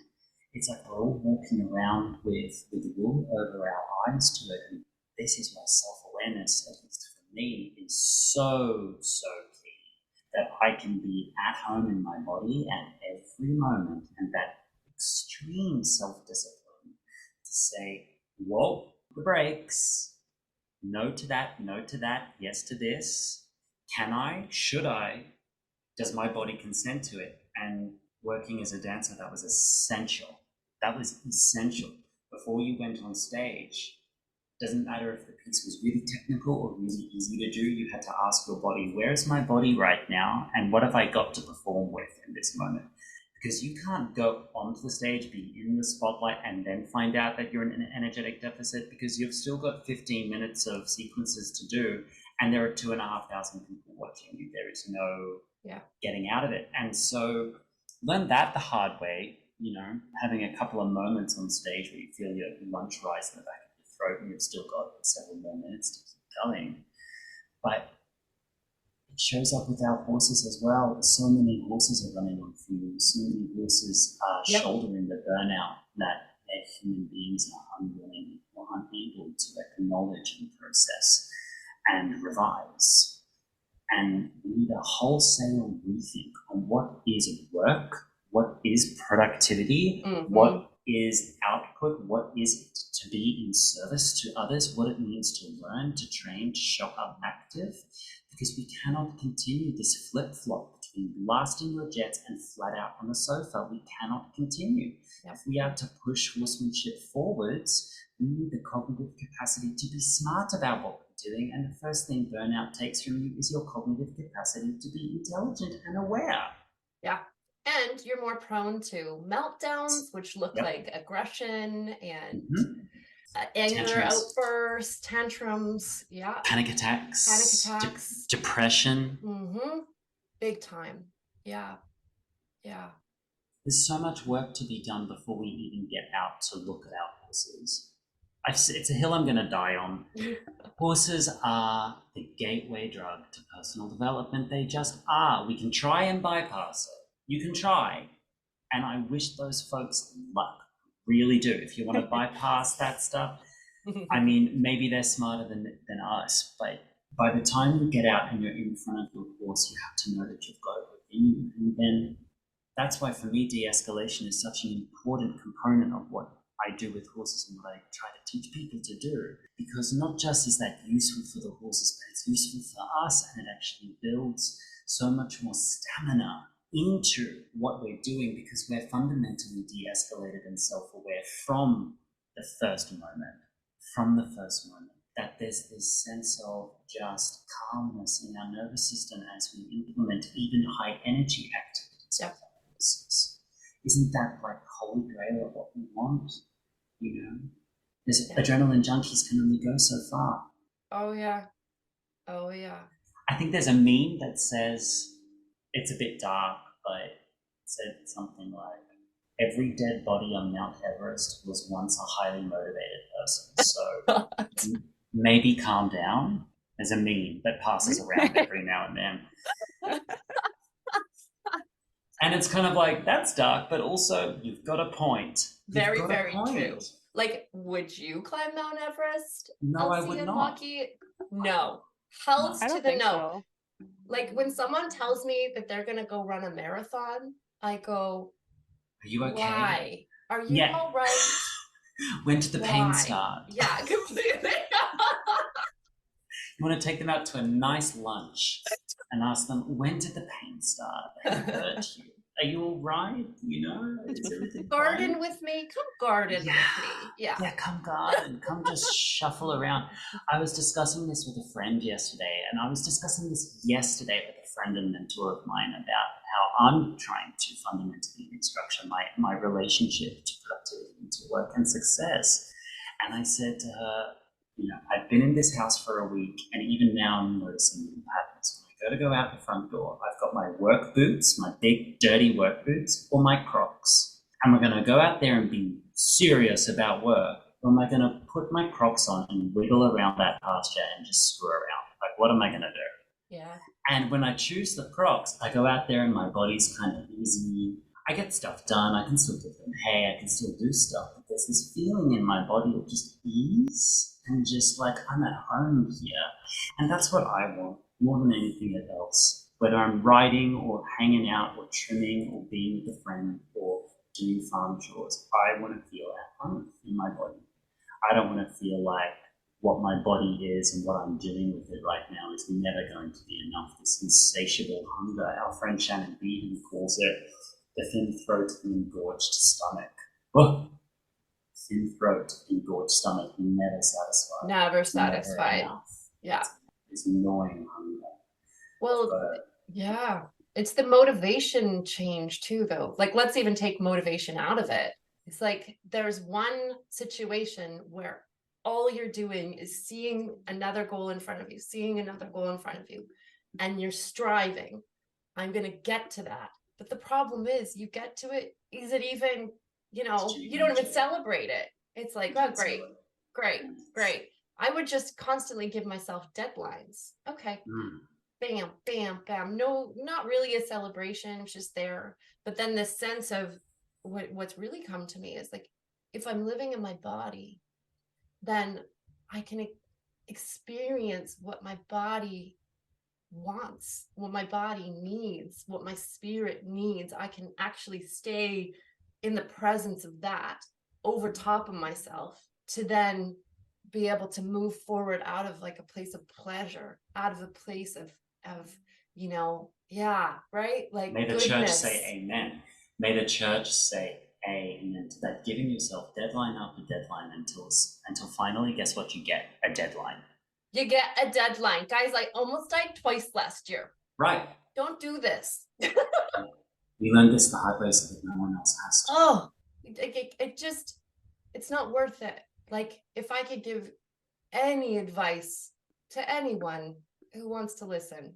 it's like we're all walking around with wool over our eyes to it. And this is why self-awareness, at least for me, is so key. That I can be at home in my body at every moment, and that extreme self-discipline to say, whoa, the brakes, no to that, yes to this. Can I? Should I? Does my body consent to it? And working as a dancer, that was essential. That was essential. Before you went on stage, doesn't matter if the piece was really technical or really easy to do, you had to ask your body, where is my body right now? And what have I got to perform with in this moment? Because you can't go onto the stage, be in the spotlight, and then find out that you're in an energetic deficit, because you've still got 15 minutes of sequences to do, and there are 2,500 people watching you. There is no getting out of it. And so learn that the hard way, having a couple of moments on stage where you feel your lunch rise in the back throat and you've still got several more minutes to keep going. But it shows up with our horses as well. So many horses are running on fumes. So many horses are shouldering the burnout that human beings are unwilling or unable to acknowledge and process and revise. And we need a wholesale rethink on what is work, what is productivity, what is output, what is it to be in service to others, what it means to learn, to train, to show up active, because we cannot continue this flip-flop between blasting your jets and flat out on the sofa. We cannot continue. If we are to push horsemanship forwards, we need the cognitive capacity to be smart about what we're doing, and the first thing burnout takes from you is your cognitive capacity to be intelligent and aware. Yeah. And you're more prone to meltdowns, which look like aggression and anger outbursts, tantrums, panic attacks, depression. Big time. Yeah. There's so much work to be done before we even get out to look at our horses. It's a hill I'm going to die on. Horses are the gateway drug to personal development. They just are. We can try and bypass it. You can try. And I wish those folks luck. Really do. If you want to bypass that stuff, I mean, maybe they're smarter than us, but by the time you get out and you're in front of your horse, you have to know that you've got it within you. And then that's why, for me, de-escalation is such an important component of what I do with horses and what I try to teach people to do. Because not just is that useful for the horses, but it's useful for us, and it actually builds so much more stamina into what we're doing, because we're fundamentally de-escalated and self-aware from the first moment, that there's this sense of just calmness in our nervous system as we implement even high energy activities. Isn't that like holy grail of what we want? There's adrenaline junkies can only go so far. Oh yeah. I think there's a meme that says, it's a bit dark, but it said something like, every dead body on Mount Everest was once a highly motivated person. So maybe calm down. There's a meme that passes around every now and then. And it's kind of like, that's dark, but also you've got a point. Very, very true. Like, would you climb Mount Everest? No, Elsie I would and not. Lockie? No. Hells to the no. So. Like, when someone tells me that they're going to go run a marathon, I go, are you okay? Why? Are you all right? When did the pain start? Yeah, completely. You want to take them out to a nice lunch and ask them, when did the pain start? It hurt you. are you all right? You know, is everything Garden fine? with me? Come garden with me. Yeah. Yeah, come garden, come just shuffle around. I was discussing this with a friend yesterday, and I was discussing this yesterday with a friend and mentor of mine about how I'm trying to fundamentally restructure my relationship to productivity, to work and success. And I said to her, you know, I've been in this house for a week, and even now I'm noticing new patterns. When I go out the front door, I've got my work boots, my big dirty work boots, or my Crocs. Am I going to go out there and be serious about work? Or am I going to put my Crocs on and wiggle around that pasture and just screw around? Like, what am I going to do? Yeah. And when I choose the Crocs, I go out there and my body's kind of easy. I get stuff done. I can still give them hay. I can still do stuff. But there's this feeling in my body of just ease and just like I'm at home here. And that's what I want more than anything else. Whether I'm riding or hanging out or trimming or being with a friend or doing farm chores, I want to feel at home in my body. I don't want to feel like what my body is and what I'm doing with it right now is never going to be enough. This insatiable hunger. Our friend Shannon Beaton calls it the thin throat and engorged stomach. Oh, thin throat, engorged stomach, never satisfied. Never satisfied. Never enough. Yeah. It's gnawing hunger. Well, yeah. It's the motivation change too, though. Like, let's even take motivation out of it. It's like there's one situation where all you're doing is seeing another goal in front of you, seeing another goal in front of you, and you're striving. I'm going to get to that. But the problem is, you get to it. Is it even, you know, you don't even celebrate it. It's like, oh, great, great, great. I would just constantly give myself deadlines. Okay. Bam, bam, bam. No, not really a celebration, it's just there. But then this sense of what's really come to me is like, if I'm living in my body, then I can experience what my body wants, what my body needs, what my spirit needs. I can actually stay in the presence of that over top of myself to then be able to move forward out of like a place of pleasure, out of a place of you know, yeah, right? Like, may the goodness. Church say amen. May the church say amen to that, giving yourself deadline after deadline until finally, guess what you get? A deadline. You get a deadline. Guys, I almost died twice last year. Right. Don't do this. We learned this the hard way so that no one else has to. Oh, it just, it's not worth it. Like, if I could give any advice to anyone who wants to listen,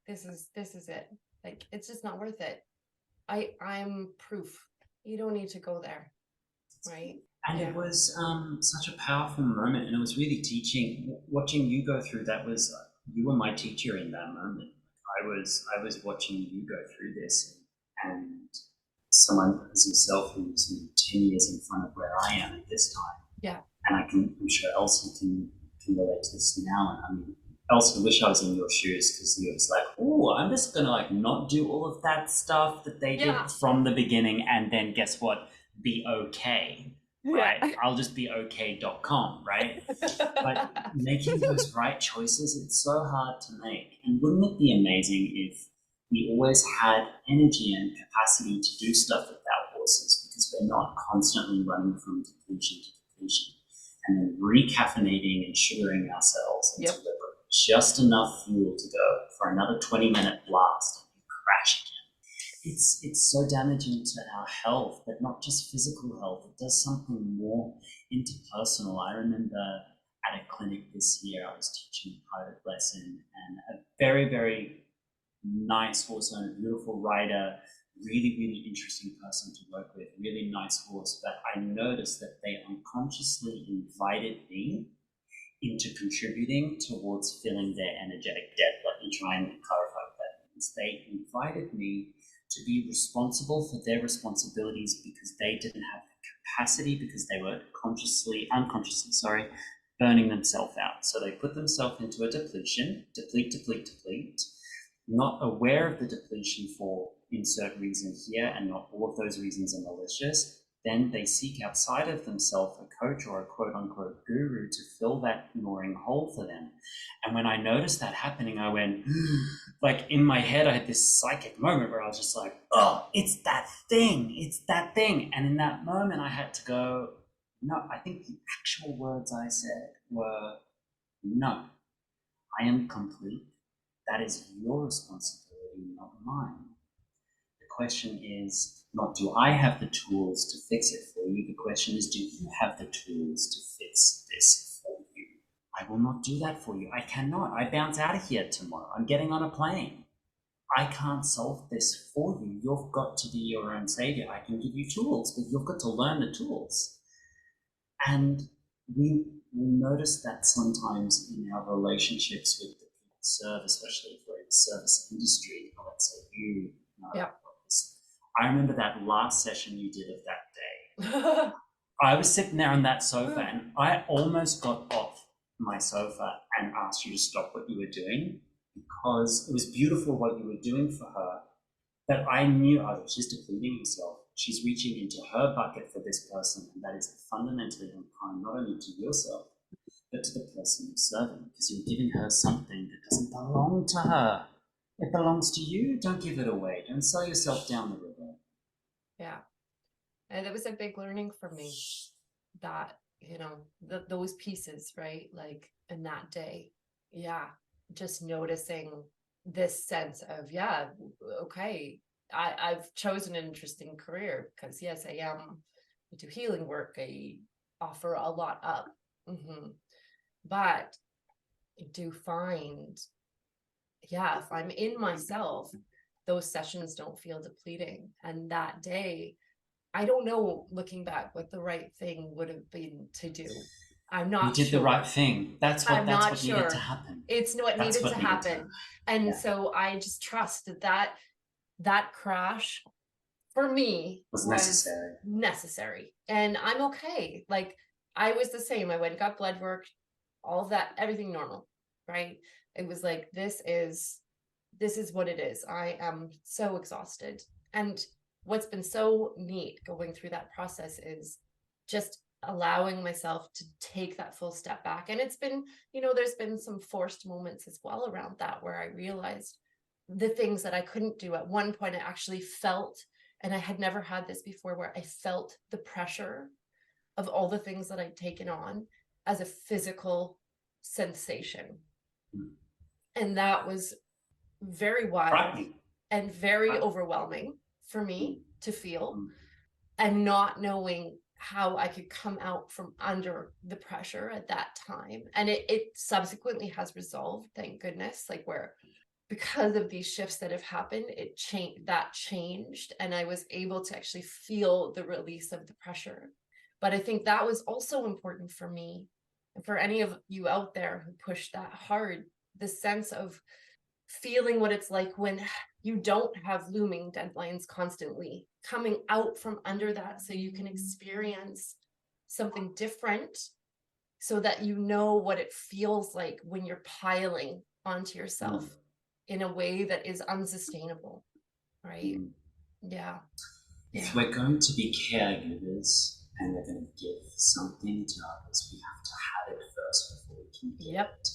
this is it. Like, it's just not worth it. I'm proof. You don't need to go there, right? And it was such a powerful moment, and it was really teaching. Watching you go through that was you were my teacher in that moment. I was watching you go through this, and someone as yourself who's 10 years in front of where I am at this time. Yeah. And I'm sure Elsie can relate to this now. And I mean, Elsie, I wish I was in your shoes, because you was like, oh, I'm just gonna like not do all of that stuff that they did from the beginning, and then guess what? Be okay. Right, I'll just be okay.com, right? But making those right choices, it's so hard to make. And wouldn't it be amazing if we always had energy and capacity to do stuff with our horses, because we're not constantly running from depletion to depletion and then recaffeinating and sugaring ourselves until we've got just enough fuel to go for another 20-minute blast and crash again. It's so damaging to our health, but not just physical health. It does something more interpersonal. I remember at a clinic this year, I was teaching a private lesson, and a very, very nice horse owner, beautiful rider, really, really interesting person to work with, really nice horse. But I noticed that they unconsciously invited me into contributing towards filling their energetic debt. Let me try and clarify what that means. They invited me to be responsible for their responsibilities because they didn't have the capacity, because they were unconsciously, burning themselves out. So they put themselves into a depletion, deplete, not aware of the depletion for insert reason here, and not all of those reasons are malicious. Then they seek outside of themselves a coach or a quote unquote guru to fill that gnawing hole for them. And when I noticed that happening, I went, like in my head, I had this psychic moment where I was just like, oh, it's that thing. It's that thing. And in that moment, I had to go, no, I think the actual words I said were, no, I am complete. That is your responsibility, not mine. The question is not, do I have the tools to fix it for you? The question is, do you have the tools to fix this for you? I will not do that for you. I cannot. I bounce out of here tomorrow. I'm getting on a plane. I can't solve this for you. You've got to be your own savior. I can give you tools, but you've got to learn the tools. And we will notice that sometimes in our relationships with the people we serve, especially if we're in the service industry, let's say you know, Yeah. I remember that last session you did of that day. I was sitting there on that sofa and I almost got off my sofa and asked you to stop what you were doing, because it was beautiful what you were doing for her, but I knew she's depleting herself. She's reaching into her bucket for this person, and that is fundamentally unkind, not only to yourself, but to the person you're serving, because you're giving her something that doesn't belong to her. It belongs to you. Don't give it away. Don't sell yourself down the river. Yeah. And it was a big learning for me that, you know, those pieces, right? Like in that day, yeah, just noticing this sense of, yeah, okay, I've chosen an interesting career because yes, I do healing work. I offer a lot up. But I do find, yeah, if I'm in myself, those sessions don't feel depleting. And that day, I don't know, looking back, what the right thing would have been to do. I'm not sure. You did the right thing. That's what sure. needed to happen. It's what needed to happen. And so I just trust that crash for me was necessary. And I'm okay. Like I was the same. I went and got blood work, all of that, everything normal, right? It was like, this is what it is. I am so exhausted. And what's been so neat going through that process is just allowing myself to take that full step back. And it's been, you know, there's been some forced moments as well around that, where I realized the things that I couldn't do. At one point, I actually felt, and I had never had this before, where I felt the pressure of all the things that I'd taken on as a physical sensation. And that was very wild and very overwhelming for me to feel, and not knowing how I could come out from under the pressure at that time. And it subsequently has resolved, thank goodness, like where, because of these shifts that have happened, it changed, and I was able to actually feel the release of the pressure. But I think that was also important for me, and for any of you out there who push that hard, the sense of feeling what it's like when you don't have looming deadlines constantly, coming out from under that so you can experience something different, so that you know what it feels like when you're piling onto yourself in a way that is unsustainable, right? Yeah. If we're going to be caregivers and we're going to give something to others, we have to have it first before we can give it.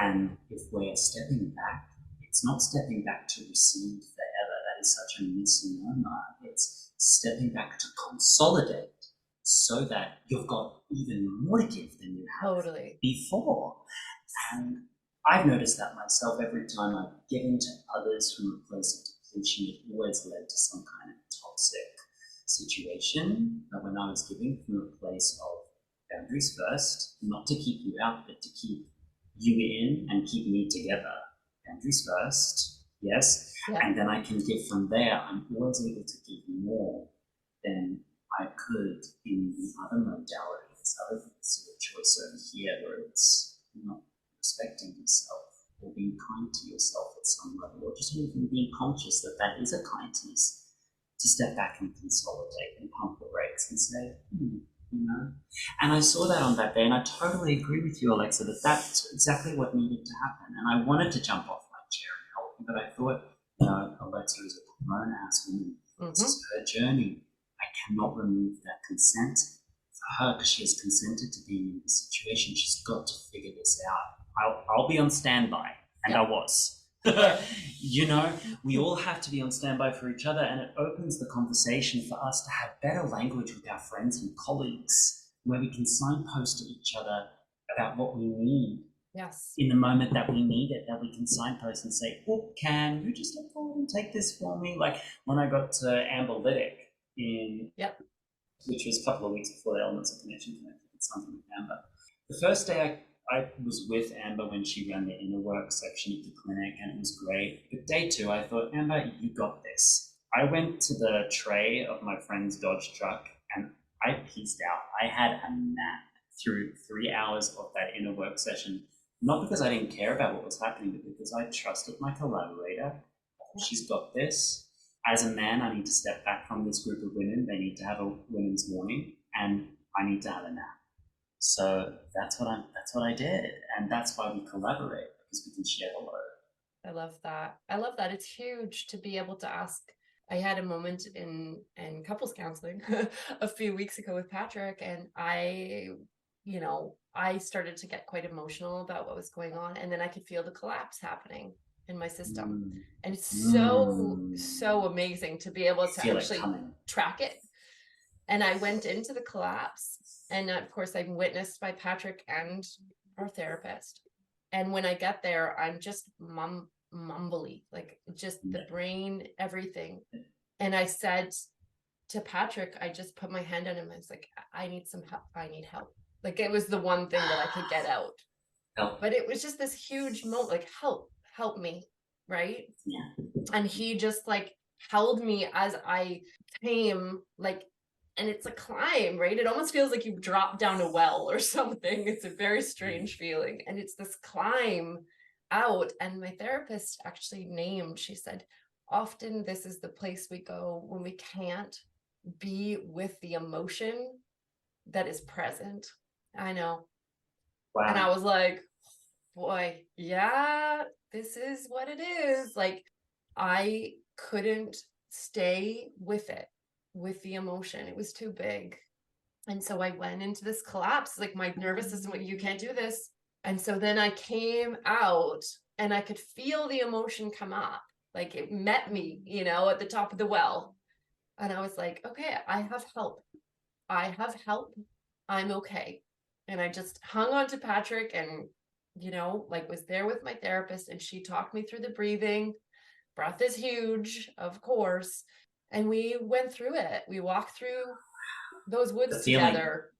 And if we're stepping back, it's not stepping back to receive forever. That is such a misnomer. It's stepping back to consolidate, so that you've got even more to give than you have before. And I've noticed that myself. Every time I've given to others from a place of depletion, it always led to some kind of toxic situation. But when I was giving from a place of boundaries first, not to keep you out, but to keep you in and keep me together. Boundaries first, yes, and then I can give from there. I'm always able to give more than I could in the other modalities, other sort of choice over here, where it's not respecting yourself or being kind to yourself at some level, or just even being conscious that that is a kindness, to step back and consolidate and pump the brakes and say, you know. And I saw that on that day, and I totally agree with you, Alexa, that that's exactly what needed to happen. And I wanted to jump off my chair and help you, but I thought, you know, Alexa is a grown-ass woman. This is her journey. I cannot remove that consent for her, because she has consented to being in this situation. She's got to figure this out. I'll be on standby, and I was. You know, we all have to be on standby for each other, and it opens the conversation for us to have better language with our friends and colleagues, where we can signpost to each other about what we need. Yes. In the moment that we need it, that we can signpost and say, oh, can you just look forward and take this for me? Like when I got to Amber Lytic which was a couple of weeks before the Elements of Connection connected with something with Amber. The first day I was with Amber when she ran the inner work section of the clinic, and it was great. But day 2, I thought, Amber, you got this. I went to the tray of my friend's Dodge truck and I pieced out. I had a nap through 3 hours of that inner work session, not because I didn't care about what was happening, but because I trusted my collaborator. She's got this. As a man, I need to step back from this group of women. They need to have a women's morning, and I need to have a nap. So that's what I did, and that's why we collaborate, because we can share the load. I love that. I love that. It's huge to be able to ask. I had a moment in couples counseling a few weeks ago with Patrick, and I started to get quite emotional about what was going on, and then I could feel the collapse happening in my system. And it's so amazing to be able to actually track it. And I went into the collapse, and of course I'm witnessed by Patrick and our therapist. And when I get there, I'm just mumbly, like just the brain, everything. And I said to Patrick, I just put my hand on him. I was like, I need some help. I need help. Like it was the one thing that I could get out. But it was just this huge moment, like help me, right? Yeah. And he just like held me as I came, like, and it's a climb, right? It almost feels like you dropped down a well or something. It's a very strange feeling. And it's this climb out. And my therapist actually she said, often this is the place we go when we can't be with the emotion that is present. I know. Wow. And I was like, boy, yeah, this is what it is. Like, I couldn't stay with it, with the emotion. It was too big. And so I went into this collapse, like my nervous system, like, you can't do this. And so then I came out and I could feel the emotion come up. Like it met me, at the top of the well. And I was like, okay, I have help. I'm okay. And I just hung on to Patrick and, was there with my therapist, and she talked me through the breathing. Breath is huge, of course. And we went through it. We walked through those woods together.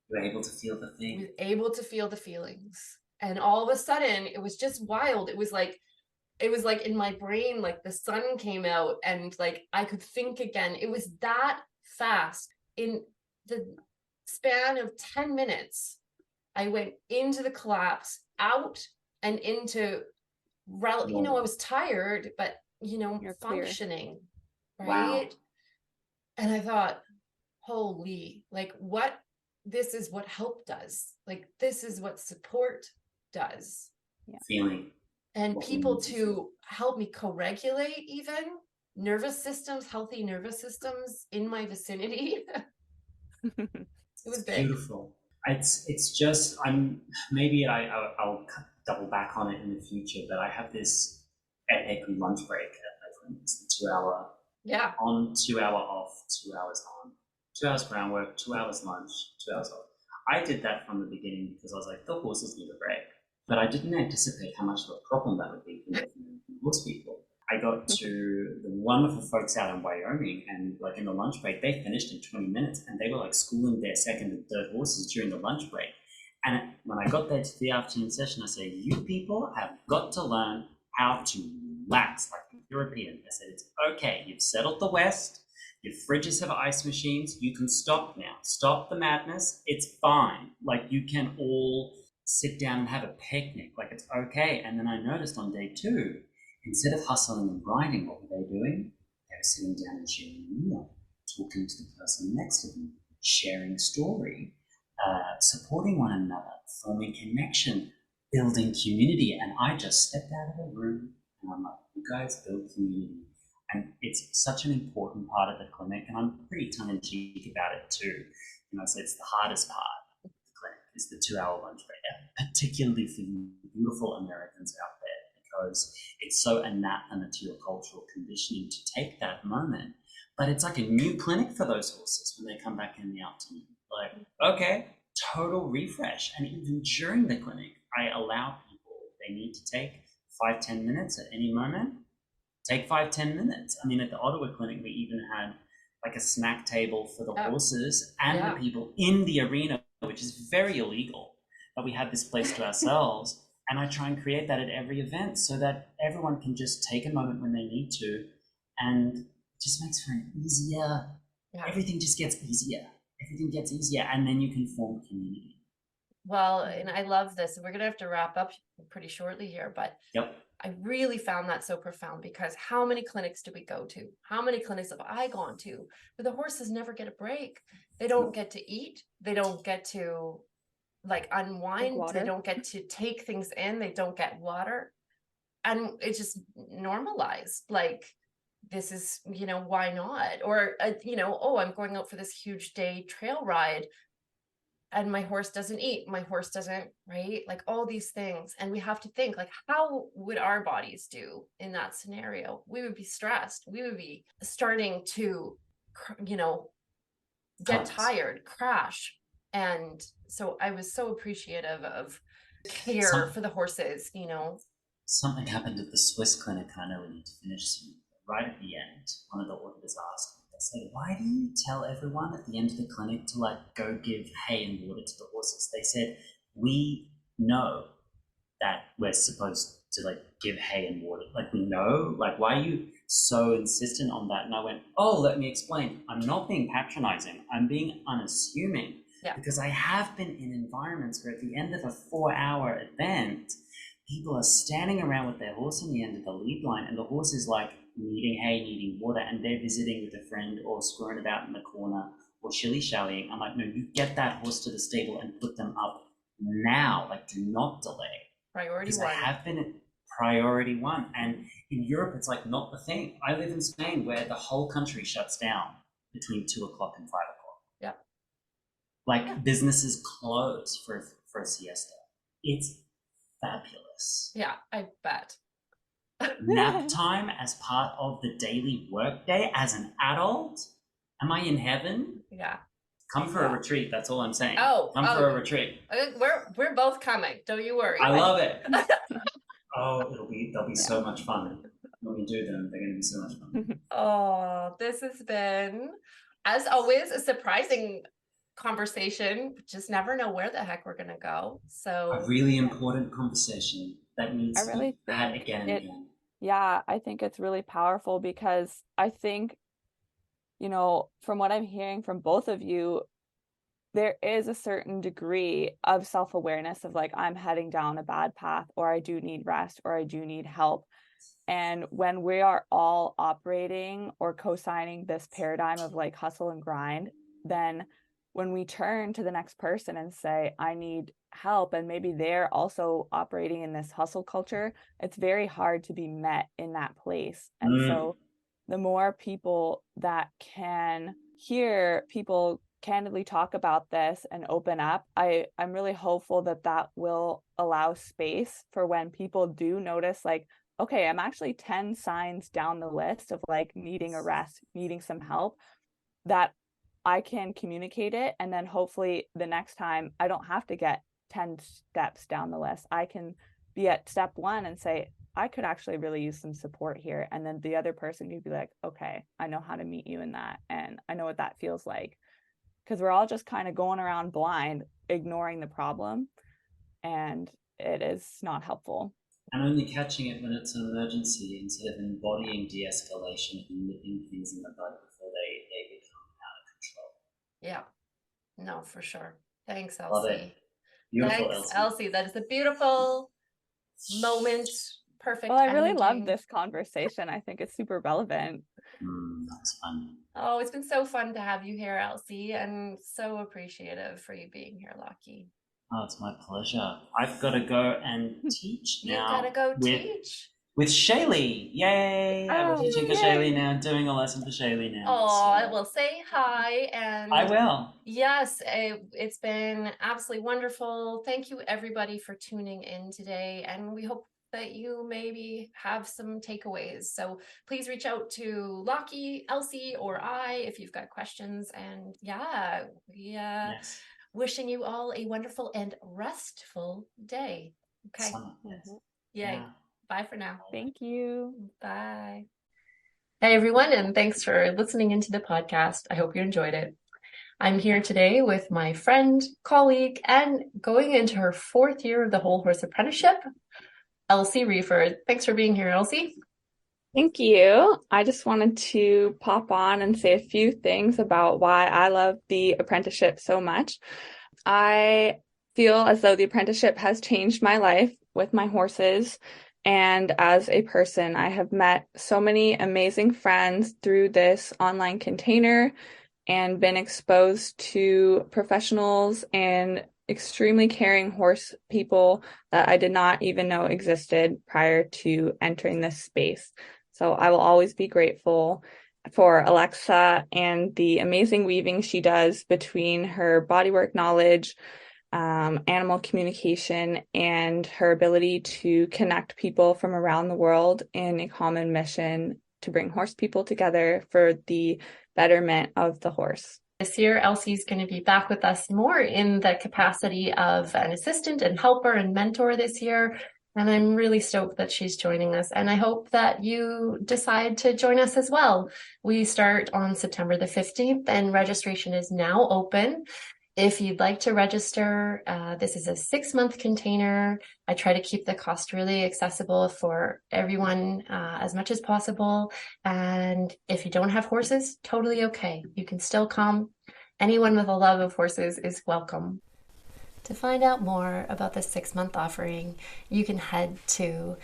You were able to feel the thing. We were able to feel the feelings. And all of a sudden, it was just wild. It was like in my brain, like the sun came out and like I could think again. It was that fast. In the span of 10 minutes, I went into the collapse, out and into, I was tired, but, You're functioning, clear. right? Wow. And I thought, holy, like this is what help does. Like, this is what support does. Yeah. Feeling. And people to help me co-regulate, even nervous systems, healthy nervous systems in my vicinity. It was big. Beautiful. It's just, I'll double back on it in the future, but I have this epic lunch break at my clinic. It's 2 hour on, 2 hour off, 2 hours on, 2 hours groundwork, 2 hours lunch, 2 hours off. I did that from the beginning because I was like, the horses need a break. But I didn't anticipate how much of a problem that would be for horse people. I got to the wonderful folks out in Wyoming, and like in the lunch break, they finished in 20 minutes, and they were like schooling their second and third horses during the lunch break. And when I got there to the afternoon session, I said, you people have got to learn how to relax like the European. I said, it's okay. You've settled the West. Your fridges have ice machines. You can stop now. Stop the madness. It's fine. Like, you can all sit down and have a picnic. Like, it's okay. And then I noticed on day 2, instead of hustling and grinding, what were they doing? They were sitting down and sharing a meal, talking to the person next to them, sharing story, supporting one another, forming connection, building community. And I just stepped out of the room and I'm like, you guys build community. And it's such an important part of the clinic, and I'm pretty tongue-in-cheek about it too. So it's the hardest part of the clinic is the 2 hour lunch break, particularly for you beautiful Americans out there, because it's so anathema to your cultural conditioning to take that moment. But it's like a new clinic for those horses when they come back in the afternoon. Like, okay, total refresh. And even during the clinic, I allow people, if they need to take 5-10 minutes at any moment, take 5-10 minutes. I mean, at the Ottawa clinic, we even had like a snack table for the horses and the people in the arena, which is very illegal, but we had this place to ourselves. And I try and create that at every event so that everyone can just take a moment when they need to, and it just makes for an easier, everything just gets easier. Everything gets easier, and then you can form community. Well, and I love this. We're going to have to wrap up pretty shortly here, but I really found that so profound, because how many clinics do we go to? How many clinics have I gone to where the horses never get a break? They don't get to eat. They don't get to like unwind. They don't get to take things in. They don't get water. And it's just normalized. Like, this is, you know, why not? Or, you know, oh, I'm going out for this huge day trail ride and my horse doesn't eat, my horse doesn't, right? Like all these things. And we have to think, like, how would our bodies do in that scenario? We would be stressed. We would be starting to, you know, get tired, crash. And so I was so appreciative of care for the horses, you know. Something happened at the Swiss clinic. I know we need to finish soon. Right at the end, one of the auditors asked me, they said, why do you tell everyone at the end of the clinic to like go give hay and water to the horses? They said, we know that we're supposed to like give hay and water. Like, we know, like, why are you so insistent on that? And I went, oh, let me explain. I'm not being patronizing. I'm being unassuming. Because I have been in environments where at the end of a 4-hour event, people are standing around with their horse on the end of the lead line, and the horse is like needing hay, needing water, and they're visiting with a friend or screwing about in the corner or shilly-shallying. I'm like, no, you get that horse to the stable and put them up now. Like, do not delay. Priority one. I have been at priority one. And in Europe, it's like not the thing. I live in Spain where the whole country shuts down between 2 o'clock and 5 o'clock. Like, businesses close for a siesta. It's fabulous. Yeah, I bet. Nap time as part of the daily workday as an adult? Am I in heaven? Yeah. Come for a retreat. That's all I'm saying. Come for a retreat. We're both coming. Don't you worry. I love it. They'll be so much fun. When we do them, they're going to be so much fun. Oh, this has been, as always, a surprising conversation. Just never know where the heck we're going to go. So a really important conversation that needs to be had again and again. Yeah, I think it's really powerful, because I think, you know, from what I'm hearing from both of you, there is a certain degree of self-awareness of like, I'm heading down a bad path, or I do need rest, or I do need help. And when we are all operating or co-signing this paradigm of like hustle and grind, then when we turn to the next person and say, I need help, and maybe they're also operating in this hustle culture, it's very hard to be met in that place. And so the more people that can hear people candidly talk about this and open up, I'm really hopeful that that will allow space for when people do notice, like, okay, I'm actually 10 signs down the list of like needing a rest, needing some help, that I can communicate it. And then hopefully the next time I don't have to get 10 steps down the list. I can be at step 1 and say, I could actually really use some support here. And then the other person could be like, okay, I know how to meet you in that. And I know what that feels like. Because we're all just kind of going around blind, ignoring the problem. And it is not helpful. And only catching it when it's an emergency, instead of embodying de-escalation and nipping things in the bud before they become out of control. Yeah, no, for sure. Thanks, Elsie. Love it. Beautiful, Thanks, Elsie. That is a beautiful moment. Perfect. Well, I really love this conversation. I think it's super relevant. That's fun. Oh, it's been so fun to have you here, Elsie, and so appreciative for you being here, Lockie. Oh, it's my pleasure. I've got to go and teach now. You gotta go teach. With Shaylee. Yay! I'm teaching for Shaylee now, doing a lesson for Shaylee now. Oh, I will say hi. And I will. Yes, it's been absolutely wonderful. Thank you, everybody, for tuning in today. And we hope that you maybe have some takeaways. So please reach out to Lockie, Elsie, or I if you've got questions. And yeah, Yes. wishing you all a wonderful and restful day. Okay. Summer. Yes. Yay. Yeah. Bye for now. Thank you. Bye. Hey, everyone, and thanks for listening into the podcast. I hope you enjoyed it. I'm here today with my friend, colleague, and going into her 4th year of the Whole Horse Apprenticeship, Elsie Reford. Thanks for being here, Elsie. Thank you. I just wanted to pop on and say a few things about why I love the apprenticeship so much. I feel as though the apprenticeship has changed my life with my horses. And as a person, I have met so many amazing friends through this online container and been exposed to professionals and extremely caring horse people that I did not even know existed prior to entering this space. So I will always be grateful for Alexa and the amazing weaving she does between her bodywork knowledge, animal communication, and her ability to connect people from around the world in a common mission to bring horse people together for the betterment of the horse. This year, Elsie's going to be back with us more in the capacity of an assistant and helper and mentor this year. And I'm really stoked that she's joining us. And I hope that you decide to join us as well. We start on September the 15th and registration is now open. If you'd like to register, this is a 6-month container. I try to keep the cost really accessible for everyone as much as possible. And if you don't have horses, totally okay. You can still come. Anyone with a love of horses is welcome. To find out more about the 6-month offering, you can head to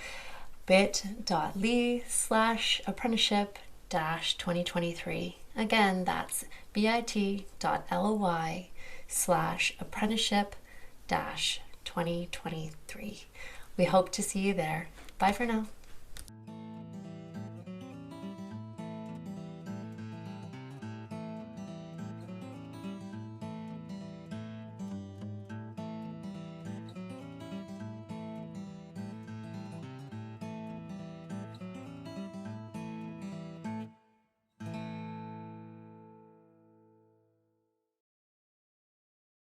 bit.ly/apprenticeship-2023. Again, that's bit.ly/apprenticeship-2023. We hope to see you there. Bye for now.